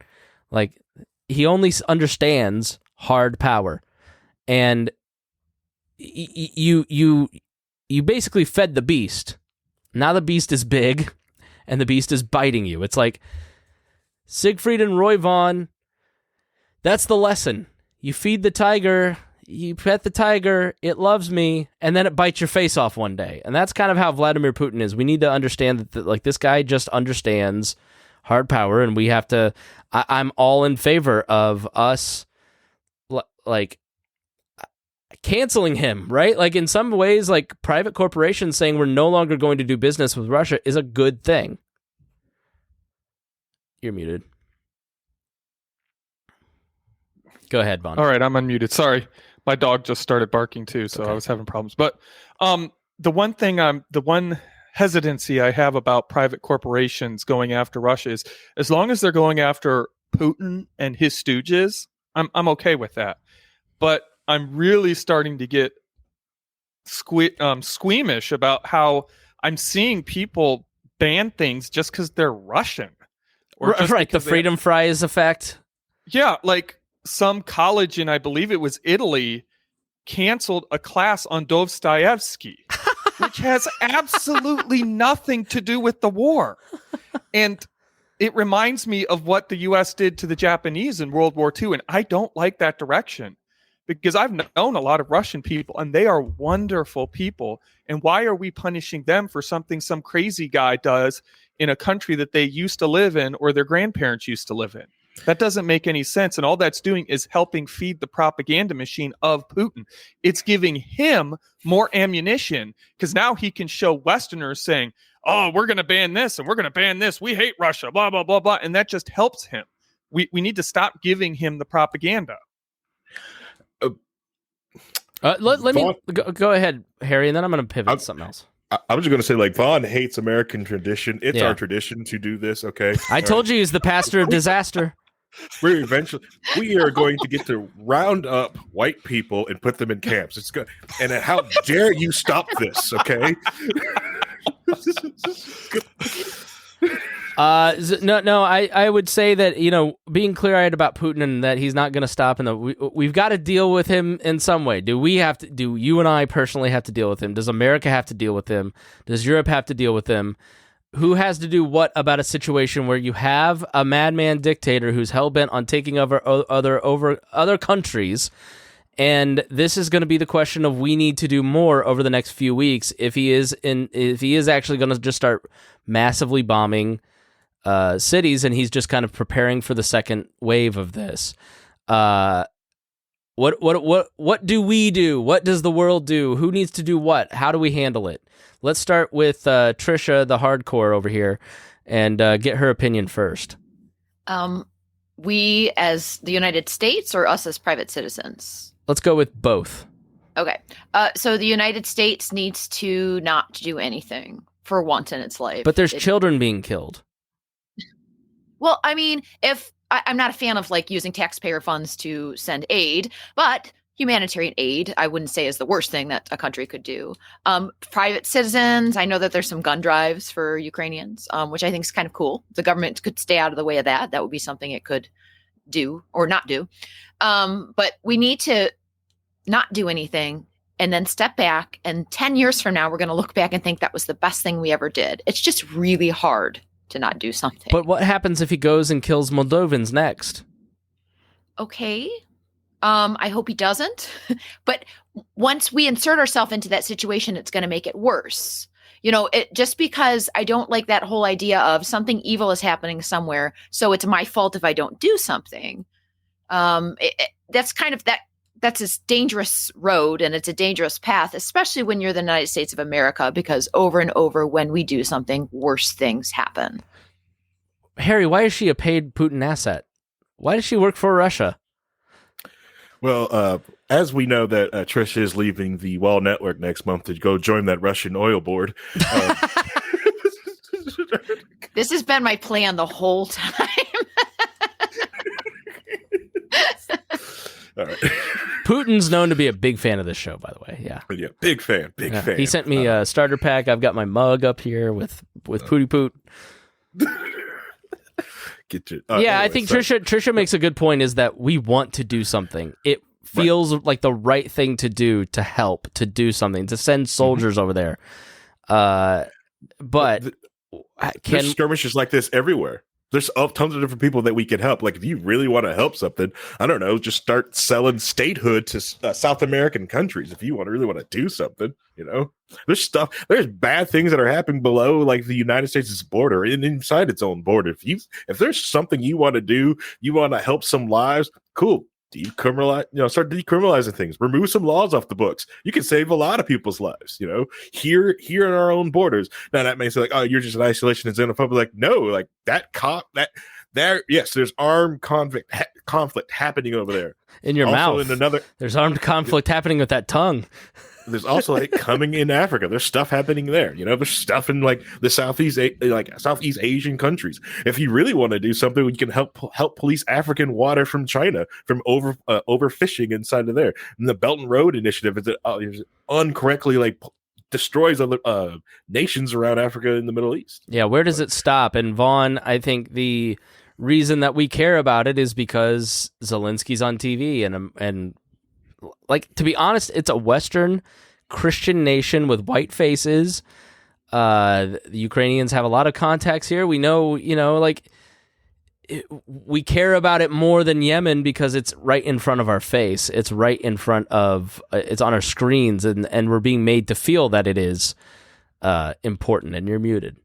Like, he only understands hard power. And you basically fed the beast. Now the beast is big, and the beast is biting you. It's like Siegfried and Roy Vaughn. That's the lesson. You feed the tiger, you pet the tiger, it loves me, and then it bites your face off one day. And that's kind of how Vladimir Putin is. We need to understand that this guy just understands hard power, and we have to... I'm all in favor of us, canceling him, right? Like, in some ways, like, private corporations saying we're no longer going to do business with Russia is a good thing. You're muted. Go ahead, Vaughn. All right, I'm unmuted. Sorry, my dog just started barking too, so I was having problems. But the one hesitancy I have about private corporations going after Russia is, as long as they're going after Putin and his stooges, I'm okay with that. But I'm really starting to get squeamish about how I'm seeing people ban things just because they're Russian. Or Right, the freedom fries effect. Yeah, like some college in, I believe it was Italy, canceled a class on Dostoevsky, which has absolutely nothing to do with the war. And it reminds me of what the U.S. did to the Japanese in World War II, and I don't like that direction. Because I've known a lot of Russian people, and they are wonderful people. And why are we punishing them for something some crazy guy does in a country that they used to live in or their grandparents used to live in? That doesn't make any sense. And all that's doing is helping feed the propaganda machine of Putin. It's giving him more ammunition because now he can show Westerners saying, oh, we're going to ban this and we're going to ban this. We hate Russia, blah, blah, blah, blah. And that just helps him. We need to stop giving him the propaganda. Let me go ahead, Harry, and then I'm going to pivot to something else. I was just going to say, like, Vaughn hates American tradition. It's our tradition to do this, okay? I told you he's the pastor of disaster. We are going to get to round up white people and put them in camps. It's good. And how dare you stop this, okay? No. I would say that, being clear-eyed about Putin and that he's not going to stop, and we've got to deal with him in some way. Do you and I personally have to deal with him? Does America have to deal with him? Does Europe have to deal with him? Who has to do what about a situation where you have a madman dictator who's hell-bent on taking over other countries? And this is going to be the question of we need to do more over the next few weeks if he is actually going to just start massively bombing cities, and he's just kind of preparing for the second wave of this. What do we do? What does the world do? Who needs to do what? How do we handle it? Let's start with Trisha, the hardcore over here, and get her opinion first. We as the United States or us as private citizens? Let's go with both. Okay. So the United States needs to not do anything for once in its life. But there's children being killed. Well, I mean, I'm not a fan of like using taxpayer funds to send aid, but humanitarian aid, I wouldn't say is the worst thing that a country could do. Private citizens, I know that there's some gun drives for Ukrainians, which I think is kind of cool. The government could stay out of the way of that. That would be something it could do or not do. But we need to not do anything and then step back. And 10 years from now, we're going to look back and think that was the best thing we ever did. It's just really hard to not do something. But what happens if he goes and kills Moldovans next? Okay. I hope he doesn't. But once we insert ourselves into that situation, it's going to make it worse. Just because I don't like that whole idea of something evil is happening somewhere, so it's my fault if I don't do something. That's kind of that's a dangerous road, and it's a dangerous path, especially when you're the United States of America, because over and over when we do something, worse things happen. Harry, why is she a paid Putin asset? Why does she work for Russia? Well, as we know that Trish is leaving the Wall Network next month to go join that Russian oil board. This has been my plan the whole time. All right. Putin's known to be a big fan of this show, by the way. Yeah, big fan. He sent me a starter pack. I've got my mug up here with Pooty Poot. I think Trisha makes a good point, is that we want to do something. It feels like the right thing to do, to help, to do something, to send soldiers over there. But there's skirmishes like this everywhere. There's tons of different people that we can help. Like, if you really want to help something, I don't know, just start selling statehood to South American countries. If you really want to do something, there's bad things that are happening below, like the United States' border and inside its own border. If there's something you want to do, you want to help some lives, cool. Start decriminalizing things. Remove some laws off the books. You can save a lot of people's lives. Here in our own borders. Now that may say like, oh, you're just an isolationist xenophobe. Like, no, like that there's armed conflict happening over there. In your Also mouth. There's armed conflict happening with that tongue. There's also like coming in Africa. There's stuff happening there. There's stuff in like the Southeast Asian countries. If you really want to do something, you can help police African water from China from overfishing inside of there. And the Belt and Road Initiative is incorrectly like destroys other nations around Africa and the Middle East. Yeah, where does it stop? And Vaughn, I think the reason that we care about it is because Zelensky's on TV and like, to be honest, it's a Western Christian nation with white faces. The Ukrainians have a lot of contacts here. We know, we care about it more than Yemen because it's right in front of our face. It's right in front of, it's on our screens, and we're being made to feel that it is important. And you're muted.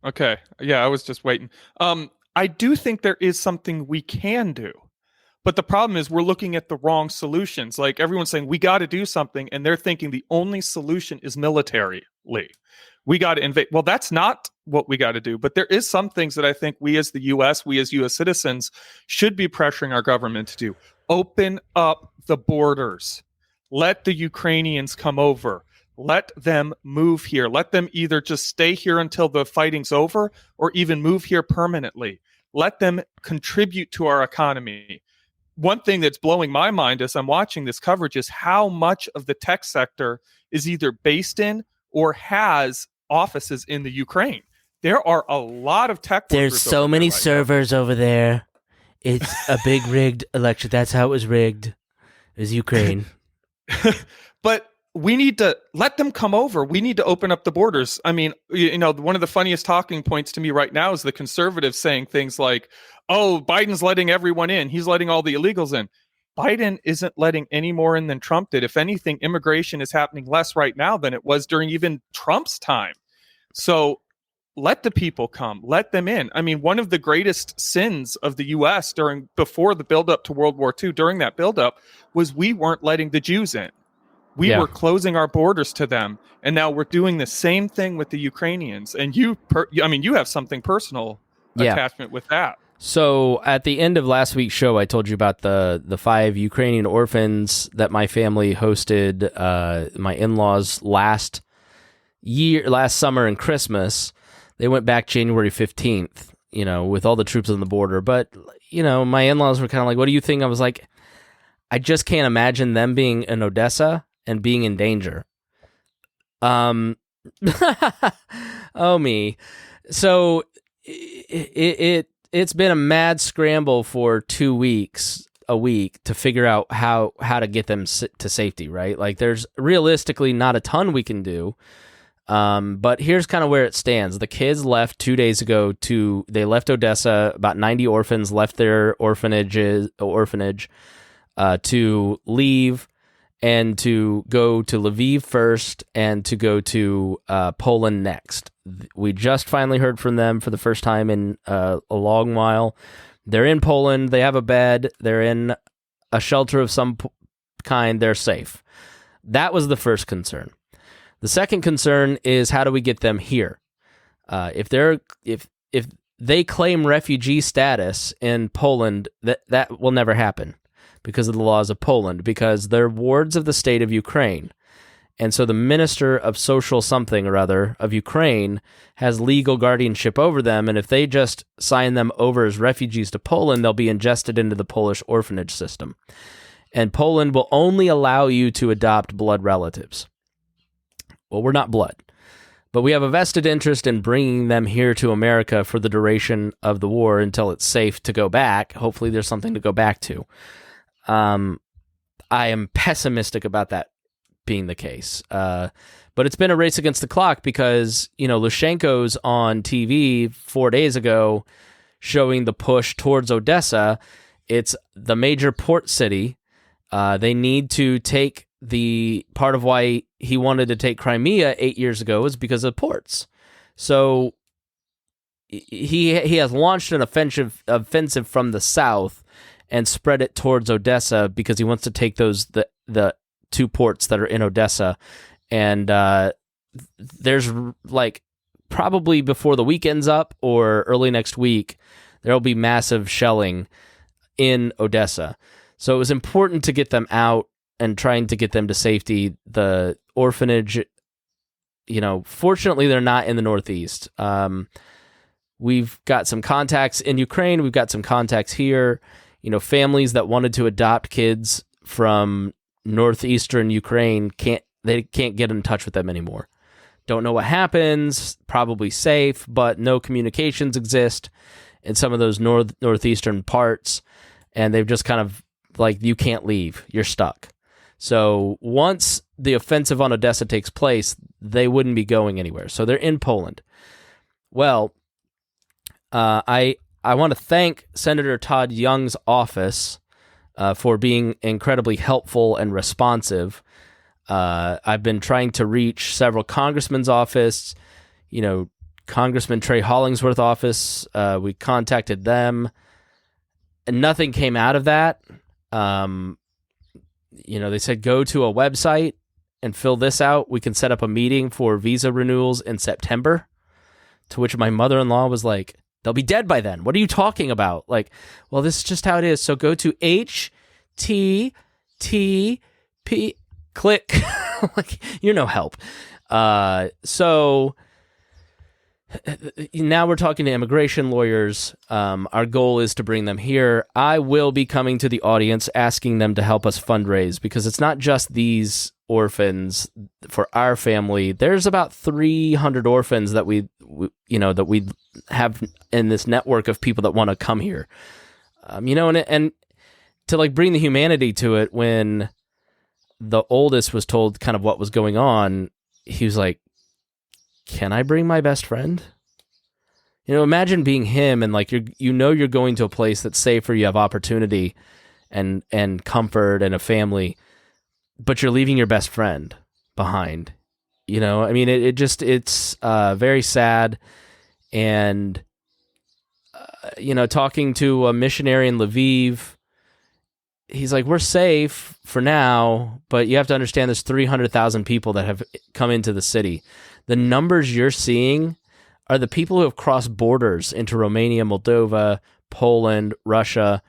Okay. Yeah, I was just waiting. I do think there is something we can do. But the problem is we're looking at the wrong solutions. Like, everyone's saying we got to do something, and they're thinking the only solution is militarily. We got to invade. Well, that's not what we got to do. But there is some things that I think we as the U.S., we as U.S. citizens should be pressuring our government to do. Open up the borders. Let the Ukrainians come over. Let them move here. Let them either just stay here until the fighting's over or even move here permanently. Let them contribute to our economy. One thing that's blowing my mind as I'm watching this coverage is how much of the tech sector is either based in or has offices in the Ukraine. There are a lot of tech workers. There's so many servers over there. It's a big rigged election. That's how it was rigged. It was Ukraine. But we need to let them come over. We need to open up the borders. I mean, one of the funniest talking points to me right now is the conservatives saying things like, oh, Biden's letting everyone in. He's letting all the illegals in. Biden isn't letting any more in than Trump did. If anything, immigration is happening less right now than it was during even Trump's time. So let the people come. Let them in. I mean, one of the greatest sins of the U.S. before the buildup to World War II, during that buildup, was we weren't letting the Jews in. We were closing our borders to them, and now we're doing the same thing with the Ukrainians. And you have something personal attachment with that. So at the end of last week's show, I told you about the 5 Ukrainian orphans that my family hosted, my in-laws last summer and Christmas. They went back January 15th, with all the troops on the border. But, my in-laws were kind of like, what do you think? I was like, I just can't imagine them being in Odessa and being in danger. Oh me. So it's been a mad scramble for 2 weeks, a week, to figure out how to get them to safety, right? Like, there's realistically not a ton we can do. But here's kind of where it stands. The kids left 2 days ago they left Odessa. About 90 orphans left their orphanage to leave and to go to Lviv first and to go to Poland next. We just finally heard from them for the first time in a long while. They're in Poland. They have a bed. They're in a shelter of some kind. They're safe. That was the first concern. The second concern is, how do we get them here? If they claim refugee status in Poland, that will never happen because of the laws of Poland, because they're wards of the state of Ukraine. And so the minister of social something or other of Ukraine has legal guardianship over them, and if they just sign them over as refugees to Poland, they'll be ingested into the Polish orphanage system. And Poland will only allow you to adopt blood relatives. Well, we're not blood, but we have a vested interest in bringing them here to America for the duration of the war until it's safe to go back. Hopefully there's something to go back to. I am pessimistic about that being the case. But it's been a race against the clock because, Lushenko's on TV 4 days ago showing the push towards Odessa. It's the major port city. They need to take the part of why he wanted to take Crimea 8 years ago is because of ports. So he has launched an offensive from the south and spread it towards Odessa because he wants to take the 2 ports that are in Odessa. And there's probably before the weekend's up or early next week, There will be massive shelling in Odessa. So it was important to get them out and trying to get them to safety. The orphanage, fortunately they're not in the Northeast. We've got some contacts in Ukraine. We've got some contacts here. Families that wanted to adopt kids from northeastern Ukraine can't get in touch with them anymore. Don't know what happens. Probably safe, but no communications exist in some of those northeastern parts, and they've just kind of like, you can't leave. You're stuck. So once the offensive on Odessa takes place, they wouldn't be going anywhere. So they're in Poland. Well, I want to thank Senator Todd Young's office for being incredibly helpful and responsive. I've been trying to reach several congressmen's office, Congressman Trey Hollingsworth's office. We contacted them, and nothing came out of that. They said, go to a website and fill this out. We can set up a meeting for visa renewals in September. To which my mother-in-law was like, they'll be dead by then. What are you talking about? Like, well, this is just how it is. So go to HTTP, click. Like, you're no help. So now we're talking to immigration lawyers. Our goal is to bring them here. I will be coming to the audience, asking them to help us fundraise, because it's not just these orphans for our family. There's about 300 orphans that we have in this network of people that want to come here. And to like bring the humanity to it, when the oldest was told kind of what was going on, he was like, can I bring my best friend? Imagine being him, and like you're going to a place that's safer, you have opportunity and comfort and a family, but you're leaving your best friend behind. It's very sad. And talking to a missionary in Lviv, he's like, we're safe for now, but you have to understand there's 300,000 people that have come into the city. The numbers you're seeing are the people who have crossed borders into Romania, Moldova, Poland, Russia.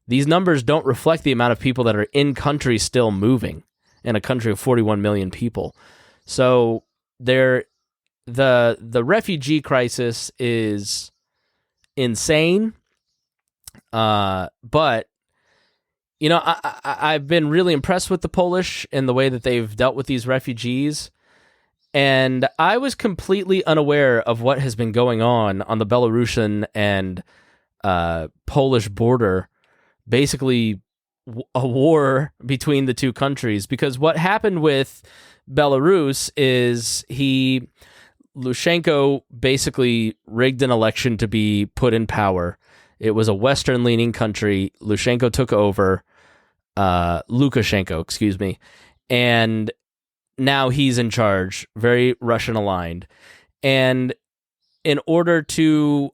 These numbers don't reflect the amount of people that are in country still moving in a country of 41 million people. So the refugee crisis is insane. But I've been really impressed with the Polish and the way that they've dealt with these refugees. And I was completely unaware of what has been going on the Belarusian and Polish border, basically a war between the two countries. Because what happened with Belarus is Lushenko basically rigged an election to be put in power. It was a Western-leaning country. Lukashenko, excuse me, and now he's in charge, very Russian-aligned. And in order to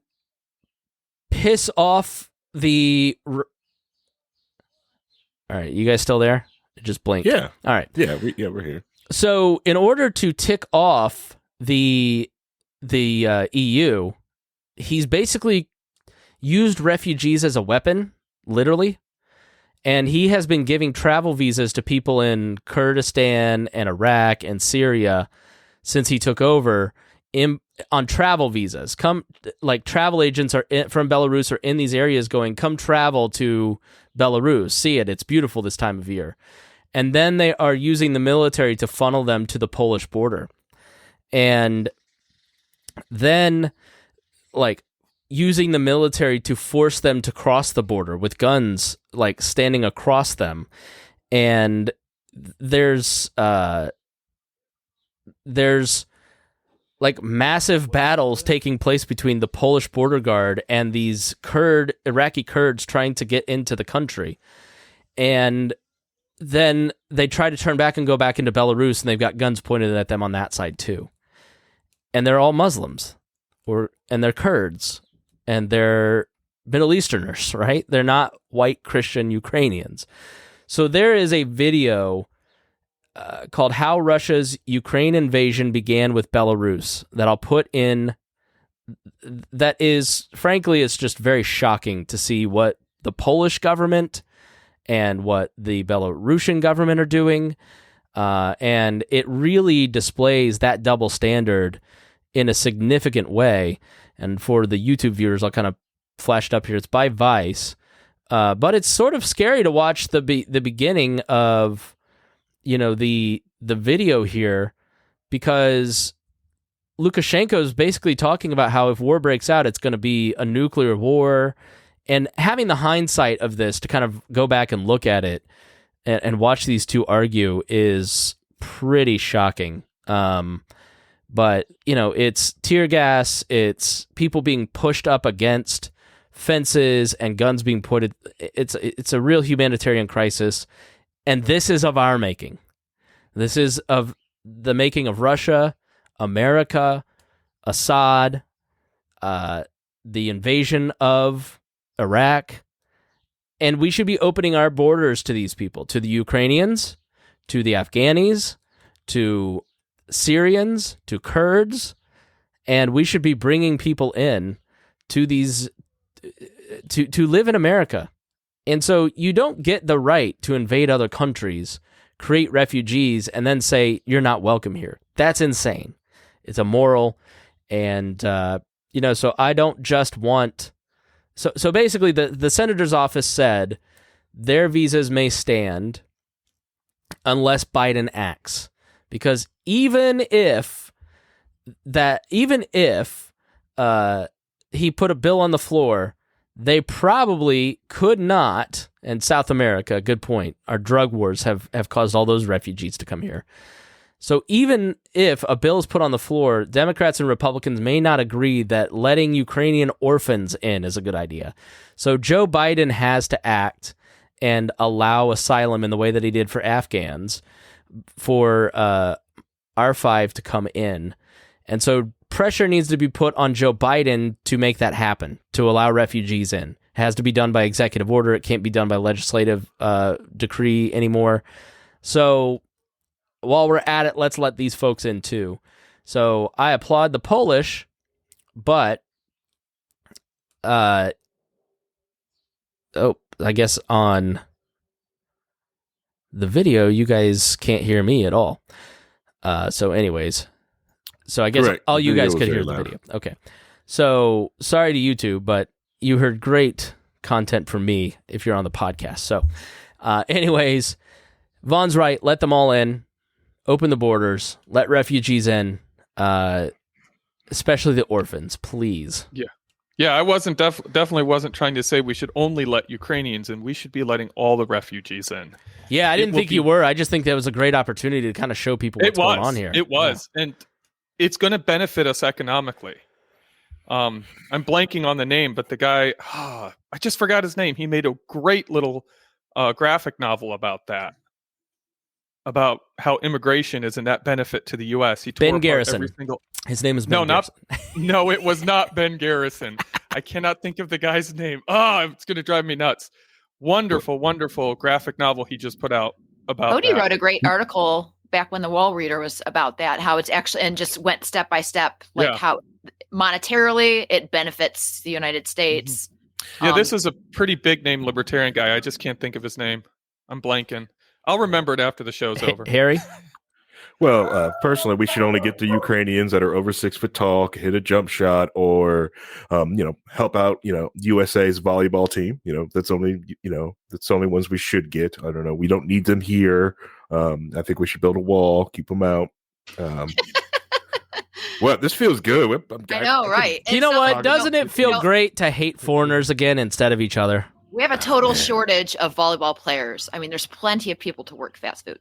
piss off all right, you guys still there? Just blink. Yeah. All right. Yeah, we're here. So in order to tick off the EU, he's basically used refugees as a weapon, literally. And he has been giving travel visas to people in Kurdistan and Iraq and Syria since he took over on travel visas. Travel agents from Belarus are in these areas going, come travel to Belarus. See it. It's beautiful this time of year. And then they are using the military to funnel them to the Polish border. And then, using the military to force them to cross the border with guns, standing across them. And there's massive battles taking place between the Polish border guard and these Iraqi Kurds trying to get into the country. And then they try to turn back and go back into Belarus, and they've got guns pointed at them on that side too. And they're all Muslims, and they're Kurds, and they're Middle Easterners, right? They're not white Christian Ukrainians. So there is a video called How Russia's Ukraine Invasion Began with Belarus that I'll put in that is, frankly, it's just very shocking to see what the Polish government and what the Belarusian government are doing. And it really displays that double standard in a significant way. And for the YouTube viewers, I'll kind of flash it up here. It's by Vice. But it's sort of scary to watch the beginning of, the video here, because Lukashenko is basically talking about how if war breaks out, it's going to be a nuclear war. And having the hindsight of this to kind of go back and look at it and watch these two argue is pretty shocking. But, it's tear gas, it's people being pushed up against fences and guns being put. It's a real humanitarian crisis. And this is of our making. This is of the making of Russia, America, Assad, the invasion of Iraq. And we should be opening our borders to these people, to the Ukrainians, to the Afghanis, to Syrians, to Kurds, and we should be bringing people in to these to live in America. And so you don't get the right to invade other countries, create refugees, and then say you're not welcome here. That's insane. It's immoral. And so I don't just want. So basically, the senator's office said their visas may stand unless Biden acts, because even if he put a bill on the floor, they probably could not. And South America, good point. Our drug wars have caused all those refugees to come here. So even if a bill is put on the floor, Democrats and Republicans may not agree that letting Ukrainian orphans in is a good idea. So Joe Biden has to act and allow asylum in the way that he did for Afghans for R5 to come in. And so pressure needs to be put on Joe Biden to make that happen, to allow refugees in. It has to be done by executive order. It can't be done by legislative decree anymore. So while we're at it, let's let these folks in too. So I applaud the Polish, but I guess on the video, you guys can't hear me at all. So anyways, I guess Correct. all you guys could hear the loud. video. Okay. So sorry to YouTube, but you heard great content from me if you're on the podcast. So anyways, Vaughn's right. Let them all in. Open the borders. Let refugees in, especially the orphans, please. Yeah, I wasn't definitely wasn't trying to say we should only let Ukrainians in. We should be letting all the refugees in. Yeah, I didn't think you were. I just think that was a great opportunity to kind of show people what's going on here. It was. Yeah. And it's going to benefit us economically. I'm blanking on the name, but the guy, I just forgot his name. He made a great little graphic novel about that. About how immigration is a net benefit to the U.S. He Ben Garrison. His name is Ben Garrison. No, it was not Ben Garrison. I cannot think of the guy's name. It's going to drive me nuts. Wonderful, wonderful graphic novel he just put out about Odie that. wrote a great article back when the Wall Reader was about that, how it's actually, and just went step by step, how monetarily it benefits the United States. Mm-hmm. Yeah, this is a pretty big name libertarian guy. I just can't think of his name. I'm blanking. I'll remember it after the show's over. Harry? Well, personally, we should only get the Ukrainians that are over 6 foot tall, hit a jump shot, or help out USA's volleyball team. That's only ones we should get. I don't know. We don't need them here. I think we should build a wall, keep them out. Well, this feels good. I know, right? You know what? Doesn't it feel great to hate foreigners again instead of each other? We have a total shortage of volleyball players. I mean, there's plenty of people to work fast food.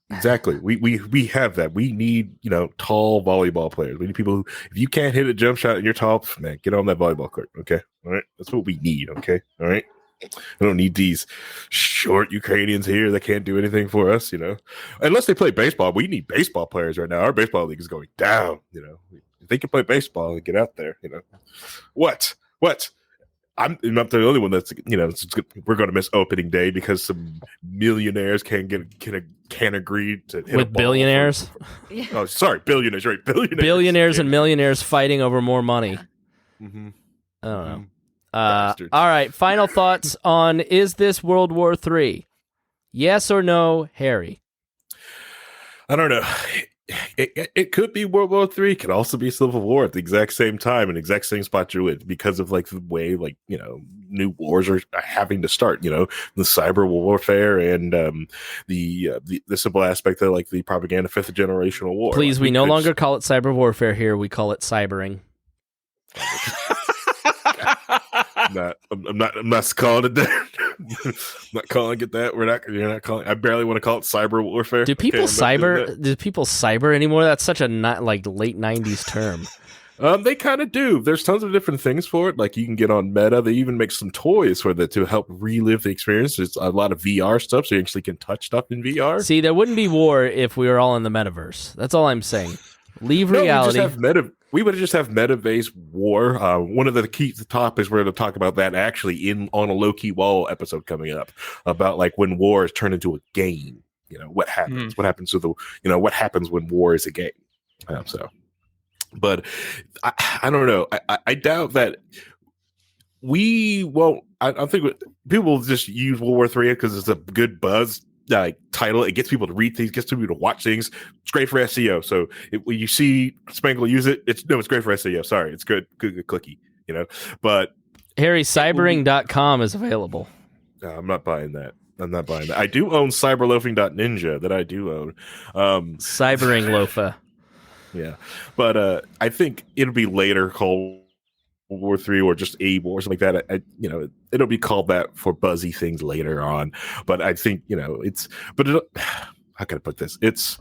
Exactly. We have that. We need, tall volleyball players. We need people who, if you can't hit a jump shot and you're tall, man, get on that volleyball court. Okay. All right. That's what we need. Okay. All right. I don't need these short Ukrainians here that can't do anything for us, unless they play baseball. We need baseball players right now. Our baseball league is going down, If they can play baseball and get out there, What? I'm not the only one that's we're going to miss opening day because some millionaires can't agree to hit with billionaires. Oh, sorry, billionaires, right? Billionaires and millionaires fighting over more money. Mm-hmm. I don't know. Bastards. All right, final thoughts on, is this World War III? Yes or no, Harry? I don't know. It could be World War III. It could also be Civil War at the exact same time and exact same spot you're in, because of like the way, like, you know, new wars are having to start. You know, the cyber warfare and the simple aspect of like the propaganda fifth generational war. Please, like, we no longer call it cyber warfare here. We call it cybering. I'm not calling it that. I'm not calling it that. You're not calling. I barely want to call it cyber warfare. Do people cyber anymore? That's such a like late 90s term. They kind of do. There's tons of different things for it. Like you can get on Meta. They even make some toys for that to help relive the experience. There's a lot of VR stuff, so you actually can touch stuff in VR. See, there wouldn't be war if we were all in the metaverse. That's all I'm saying. Leave reality. We would just have meta-based war. One of the key topics we're going to talk about that actually on a low-key wall episode coming up about like when war is turned into a game. You know, what happens? What happens to what happens when war is a game? But I don't know. I doubt that we won't. I think people will just use World War III because it's a good buzz title. It gets people to read things, gets people to watch things. It's great for SEO. So when you see Spangle use it, it's great for SEO. Sorry, it's good clicky, you know. But HarryCybering.com is available. I'm not buying that. I do own cyberloafing.ninja that I do own. Cybering Lofa. Yeah. But I think it'll be later called World War III or just a war or something like that. It'll be called that for buzzy things later on. But I think, how can I put this? It's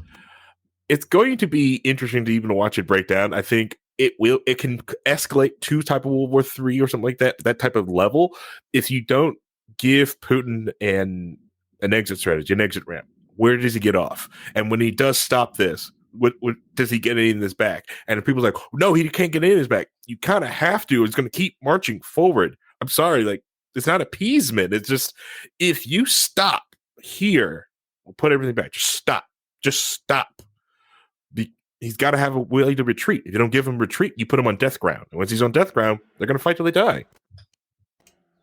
going to be interesting to even watch it break down. I think it can escalate to type of World War III or something like that type of level, if you don't give Putin an exit strategy, an exit ramp. Where does he get off? And when he does stop this, what does he get any in this back? And if people's like, no, he can't get any in his back. You kind of have to. It's going to keep marching forward. I'm sorry, like it's not appeasement. It's just if you stop here, we'll put everything back. Just stop. He's got to have a way to retreat. If you don't give him retreat, you put him on death ground. And once he's on death ground, they're going to fight till they die.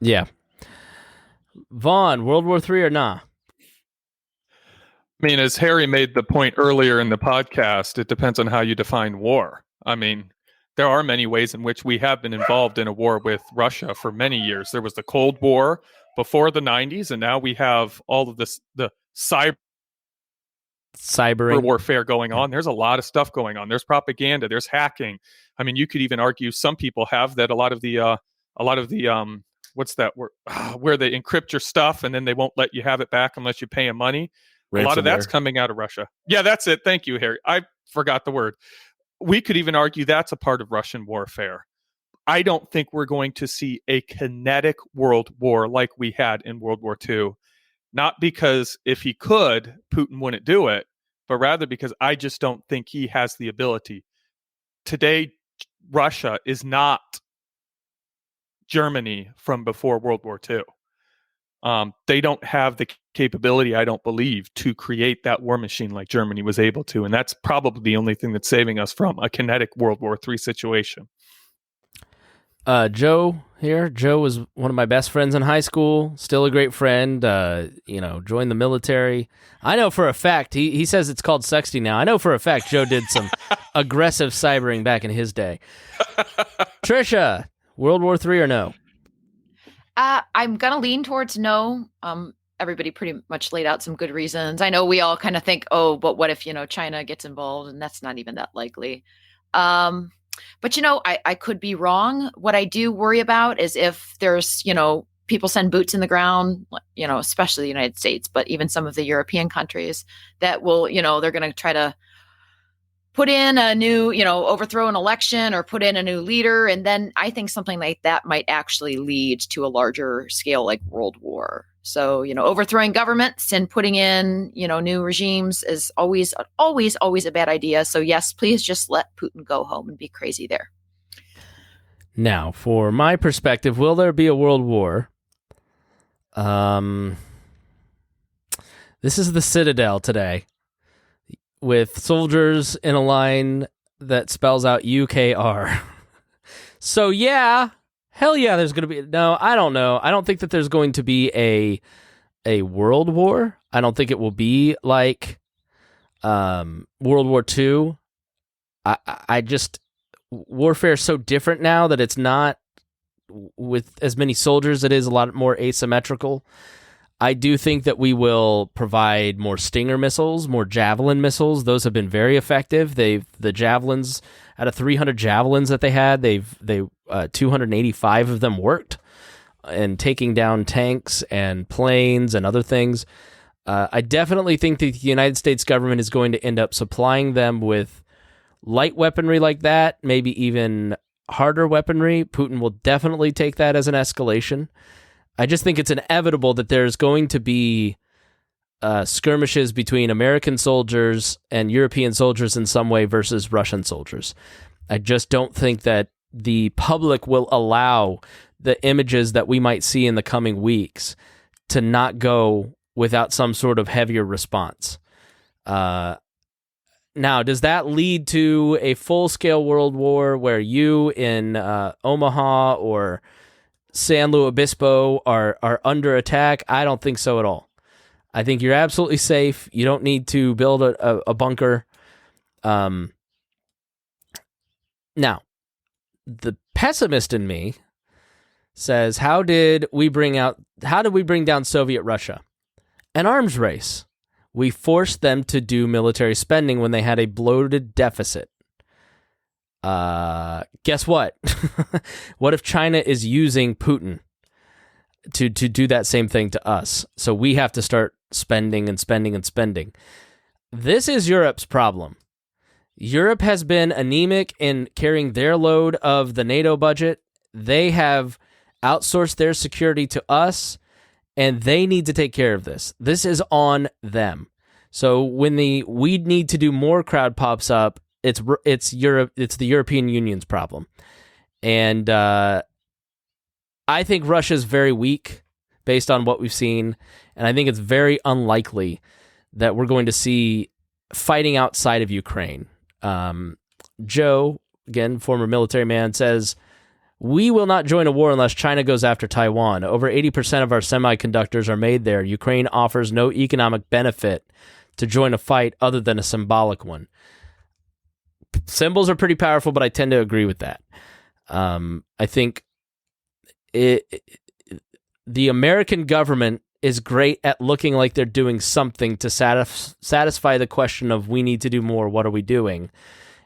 Yeah. Vaughn, World War III or nah? I mean, as Harry made the point earlier in the podcast, it depends on how you define war. I mean, there are many ways in which we have been involved in a war with Russia for many years. There was the Cold War before the 90s, and now we have all of this, the cyber warfare going on. There's a lot of stuff going on. There's propaganda. There's hacking. I mean, you could even argue some people have that. A lot of the what's that word? Where they encrypt your stuff and then they won't let you have it back unless you pay them money. A lot of that's coming out of Russia. Yeah, that's it. Thank you, Harry. I forgot the word. We could even argue that's a part of Russian warfare. I don't think we're going to see a kinetic world war like we had in World War II. Not because if he could, Putin wouldn't do it, but rather because I just don't think he has the ability. Today, Russia is not Germany from before World War II. They don't have the capability, I don't believe, to create that war machine like Germany was able to. And that's probably the only thing that's saving us from a kinetic World War III situation. Joe here. Joe was one of my best friends in high school. Still a great friend. Joined the military. I know for a fact, he says it's called sexting now. I know for a fact Joe did some aggressive cybering back in his day. Trisha, World War III or no? I'm going to lean towards no. Everybody pretty much laid out some good reasons. I know we all kind of think, oh, but what if, China gets involved? And that's not even that likely. But, I could be wrong. What I do worry about is if there's, people send boots in the ground, especially the United States, but even some of the European countries that will, they're going to try to put in a new, overthrow an election or put in a new leader. And then I think something like that might actually lead to a larger scale, like world war. So, overthrowing governments and putting in, new regimes is always a bad idea. So yes, please just let Putin go home and be crazy there. Now, for my perspective, will there be a world war? This is the Citadel today, with soldiers in a line that spells out UKR. So yeah, hell yeah, there's going to be no. I don't know. I don't think that there's going to be a world war. I don't think it will be like World War II. I just warfare is so different now that it's not with as many soldiers. It is a lot more asymmetrical. I do think that we will provide more Stinger missiles, more Javelin missiles. Those have been very effective. The Javelins, out of 300 Javelins that they had, 285 of them worked and taking down tanks and planes and other things. I definitely think that the United States government is going to end up supplying them with light weaponry like that, maybe even harder weaponry. Putin will definitely take that as an escalation. I just think it's inevitable that there's going to be skirmishes between American soldiers and European soldiers in some way versus Russian soldiers. I just don't think that the public will allow the images that we might see in the coming weeks to not go without some sort of heavier response. Now, does that lead to a full-scale world war where you in Omaha or San Luis Obispo are under attack? I don't think so at all. I think you're absolutely safe. You don't need to build a bunker. Now, the pessimist in me says, how did we bring down Soviet Russia? An arms race. We forced them to do military spending when they had a bloated deficit. Guess what? What if China is using Putin to do that same thing to us? So we have to start spending and spending and spending. This is Europe's problem. Europe has been anemic in carrying their load of the NATO budget. They have outsourced their security to us, and they need to take care of this. This is on them. So when we need to do more crowd pops up, it's Europe. It's the European Union's problem, and I think Russia's very weak based on what we've seen, and I think it's very unlikely that we're going to see fighting outside of Ukraine. Joe, again, former military man, says, we will not join a war unless China goes after Taiwan. Over 80% of our semiconductors are made there. Ukraine offers no economic benefit to join a fight other than a symbolic one. Symbols are pretty powerful, but I tend to agree with that. I think the American government is great at looking like they're doing something to satisfy the question of we need to do more, what are we doing?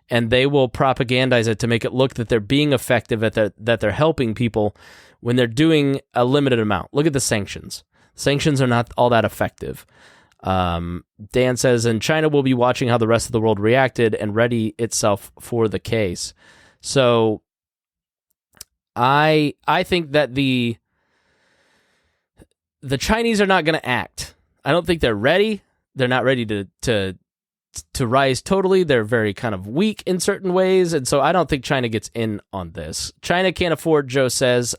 And they will propagandize it to make it look that they're being effective, that they're helping people when they're doing a limited amount. Look at the sanctions. Sanctions are not all that effective. Dan says, and China will be watching how the rest of the world reacted and ready itself for the case. So I think that the Chinese are not going to act. I don't think they're ready. They're not ready to rise totally. They're very kind of weak in certain ways, and so I don't think China gets in on this. China can't afford, Joe says,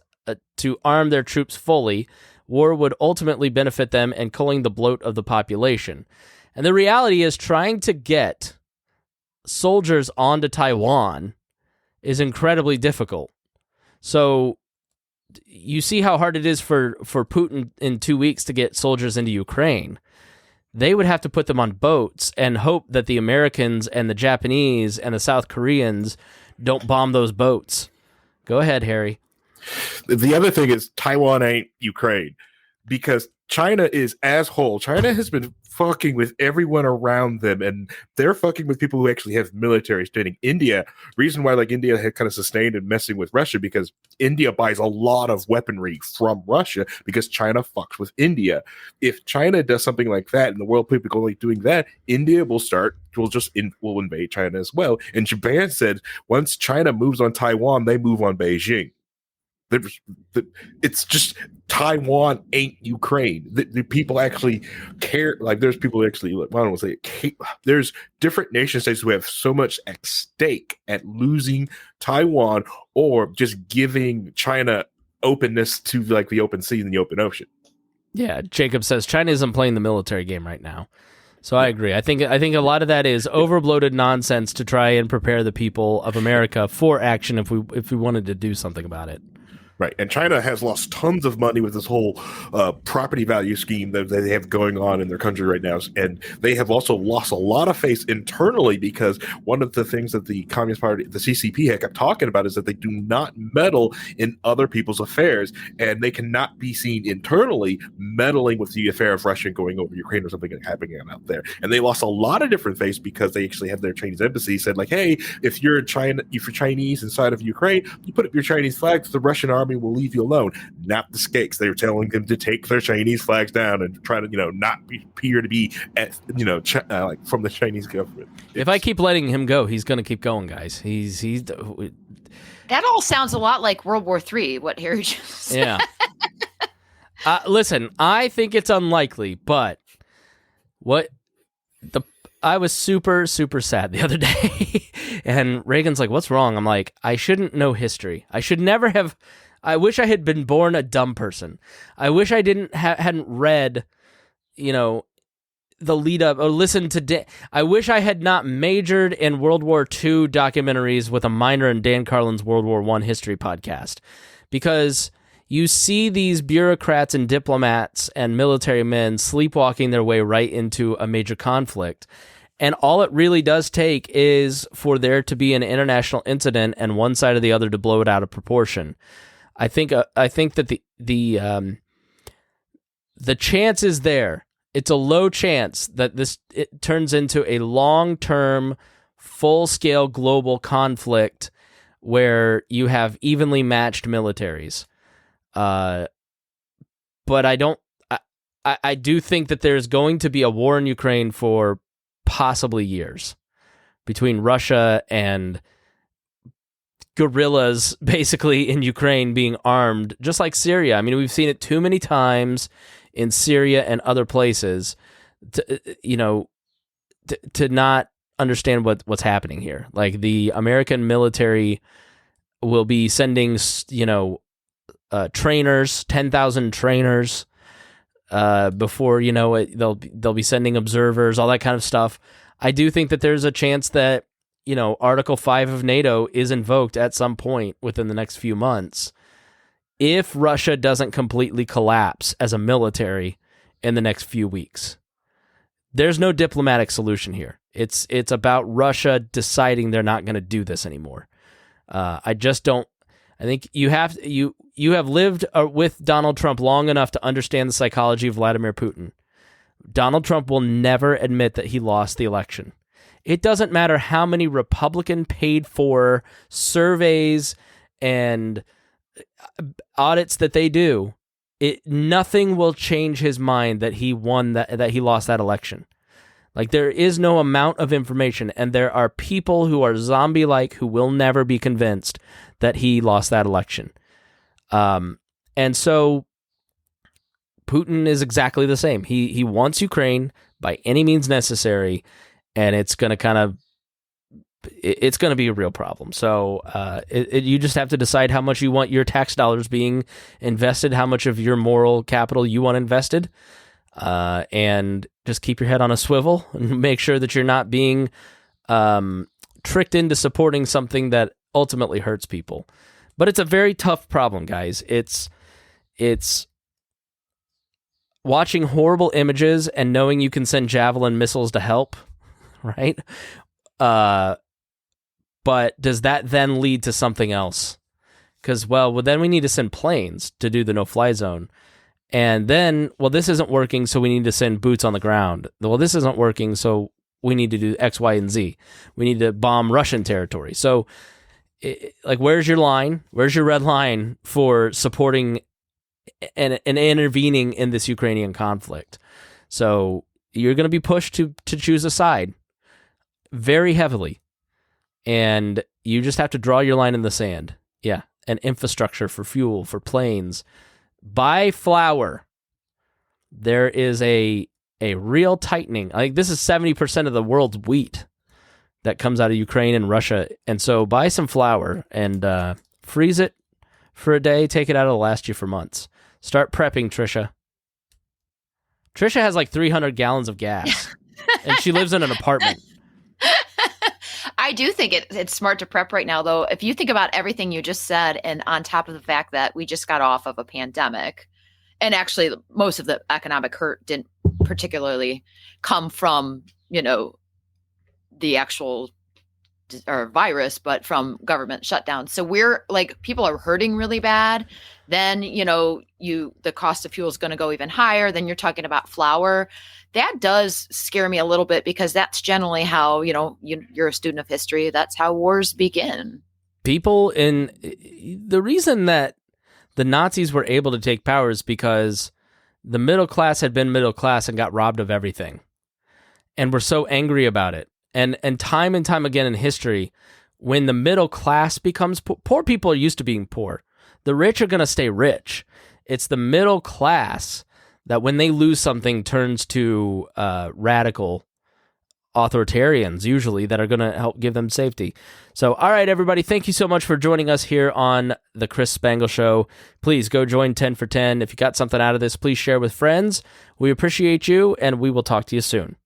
to arm their troops fully. War would ultimately benefit them and culling the bloat of the population. And the reality is trying to get soldiers onto Taiwan is incredibly difficult. So you see how hard it is for Putin in 2 weeks to get soldiers into Ukraine. They would have to put them on boats and hope that the Americans and the Japanese and the South Koreans don't bomb those boats. Go ahead, Harry. The other thing is Taiwan ain't Ukraine, because China is asshole. China has been fucking with everyone around them, and they're fucking with people who actually have military standing. India, reason why India had kind of sustained and messing with Russia, because India buys a lot of weaponry from Russia because China fucks with India. If China does something like that and the world people go like doing that, India will invade China as well. And Japan said once China moves on Taiwan, they move on Beijing. It's just Taiwan ain't Ukraine. The people actually care. Like there's people actually, I don't want to say, there's different nation states who have so much at stake at losing Taiwan or just giving China openness to the open sea and the open ocean. Yeah, Jacob says China isn't playing the military game right now. So I agree. I think a lot of that is overbloated nonsense to try and prepare the people of America for action if we wanted to do something about it. Right. And China has lost tons of money with this whole property value scheme that they have going on in their country right now. And they have also lost a lot of face internally because one of the things that the Communist Party, the CCP, had kept talking about is that they do not meddle in other people's affairs. And they cannot be seen internally meddling with the affair of Russia going over Ukraine or something happening out there. And they lost a lot of different face because they actually have their Chinese embassy said, like, hey, if you're Chinese inside of Ukraine, you put up your Chinese flags, the Russian army will leave you alone. Not the Skakes. They were telling them to take their Chinese flags down and try to, not appear to be, like from the Chinese government. If I keep letting him go, he's going to keep going, guys. He's That all sounds a lot like World War III, what Harry just said. Yeah. Listen, I think it's unlikely, but I was super, super sad the other day. And Reagan's like, what's wrong? I'm like, I shouldn't know history. I should never have. I wish I had been born a dumb person. I wish I hadn't read, the lead up or listened to. I wish I had not majored in World War II documentaries with a minor in Dan Carlin's World War I history podcast, because you see these bureaucrats and diplomats and military men sleepwalking their way right into a major conflict. And all it really does take is for there to be an international incident and one side or the other to blow it out of proportion. I think that the chance is there. It's a low chance that it turns into a long-term, full-scale global conflict where you have evenly matched militaries. But I do think that there's going to be a war in Ukraine for possibly years between Russia and guerrillas basically in Ukraine being armed, just like Syria. I mean, we've seen it too many times in Syria and other places to not understand what's happening here. Like, the American military will be sending, trainers, 10,000 trainers, before they'll be sending observers, all that kind of stuff. I do think that there's a chance that Article 5 of NATO is invoked at some point within the next few months if Russia doesn't completely collapse as a military in the next few weeks. There's no diplomatic solution here. It's about Russia deciding they're not going to do this anymore. I just don't. I think you have lived with Donald Trump long enough to understand the psychology of Vladimir Putin. Donald Trump will never admit that he lost the election. It doesn't matter how many Republican paid for surveys and audits that they do. Nothing will change his mind that he won that he lost that election. Like, there is no amount of information, and there are people who are zombie-like who will never be convinced that he lost that election. And so Putin is exactly the same. He wants Ukraine by any means necessary, and it's going to be a real problem. So you just have to decide how much you want your tax dollars being invested, how much of your moral capital you want invested, and just keep your head on a swivel and make sure that you're not being tricked into supporting something that ultimately hurts people. But it's a very tough problem, guys. It's watching horrible images and knowing you can send Javelin missiles to help, right? But does that then lead to something else? Because, then we need to send planes to do the no-fly zone. And then, this isn't working, so we need to send boots on the ground. This isn't working, so we need to do X, Y, and Z. We need to bomb Russian territory. So, where's your line? Where's your red line for supporting and intervening in this Ukrainian conflict? So you're going to be pushed to choose a side very heavily. And you just have to draw your line in the sand. Yeah. And infrastructure for fuel, for planes. Buy flour. There is a real tightening. I think this is 70% of the world's wheat that comes out of Ukraine and Russia. And so buy some flour and freeze it for a day. Take it out. It'll last you for months. Start prepping, Trisha. Trisha has like 300 gallons of gas. and she lives in an apartment. I do think it's smart to prep right now, though. If you think about everything you just said, and on top of the fact that we just got off of a pandemic, and actually most of the economic hurt didn't particularly come from, the actual or virus, but from government shutdown. So we're like, people are hurting really bad. Then, the cost of fuel is going to go even higher. Then you're talking about flour. That does scare me a little bit, because that's generally how, you're a student of history. That's how wars begin. The reason that the Nazis were able to take power is because the middle class had been middle class and got robbed of everything. And we're so angry about it. And time again in history, when the middle class becomes poor people are used to being poor. The rich are going to stay rich. It's the middle class that when they lose something turns to radical authoritarians, usually, that are going to help give them safety. So, all right, everybody, thank you so much for joining us here on the Chris Spangle Show. Please go join 10 for 10. If you got something out of this, please share with friends. We appreciate you, and we will talk to you soon.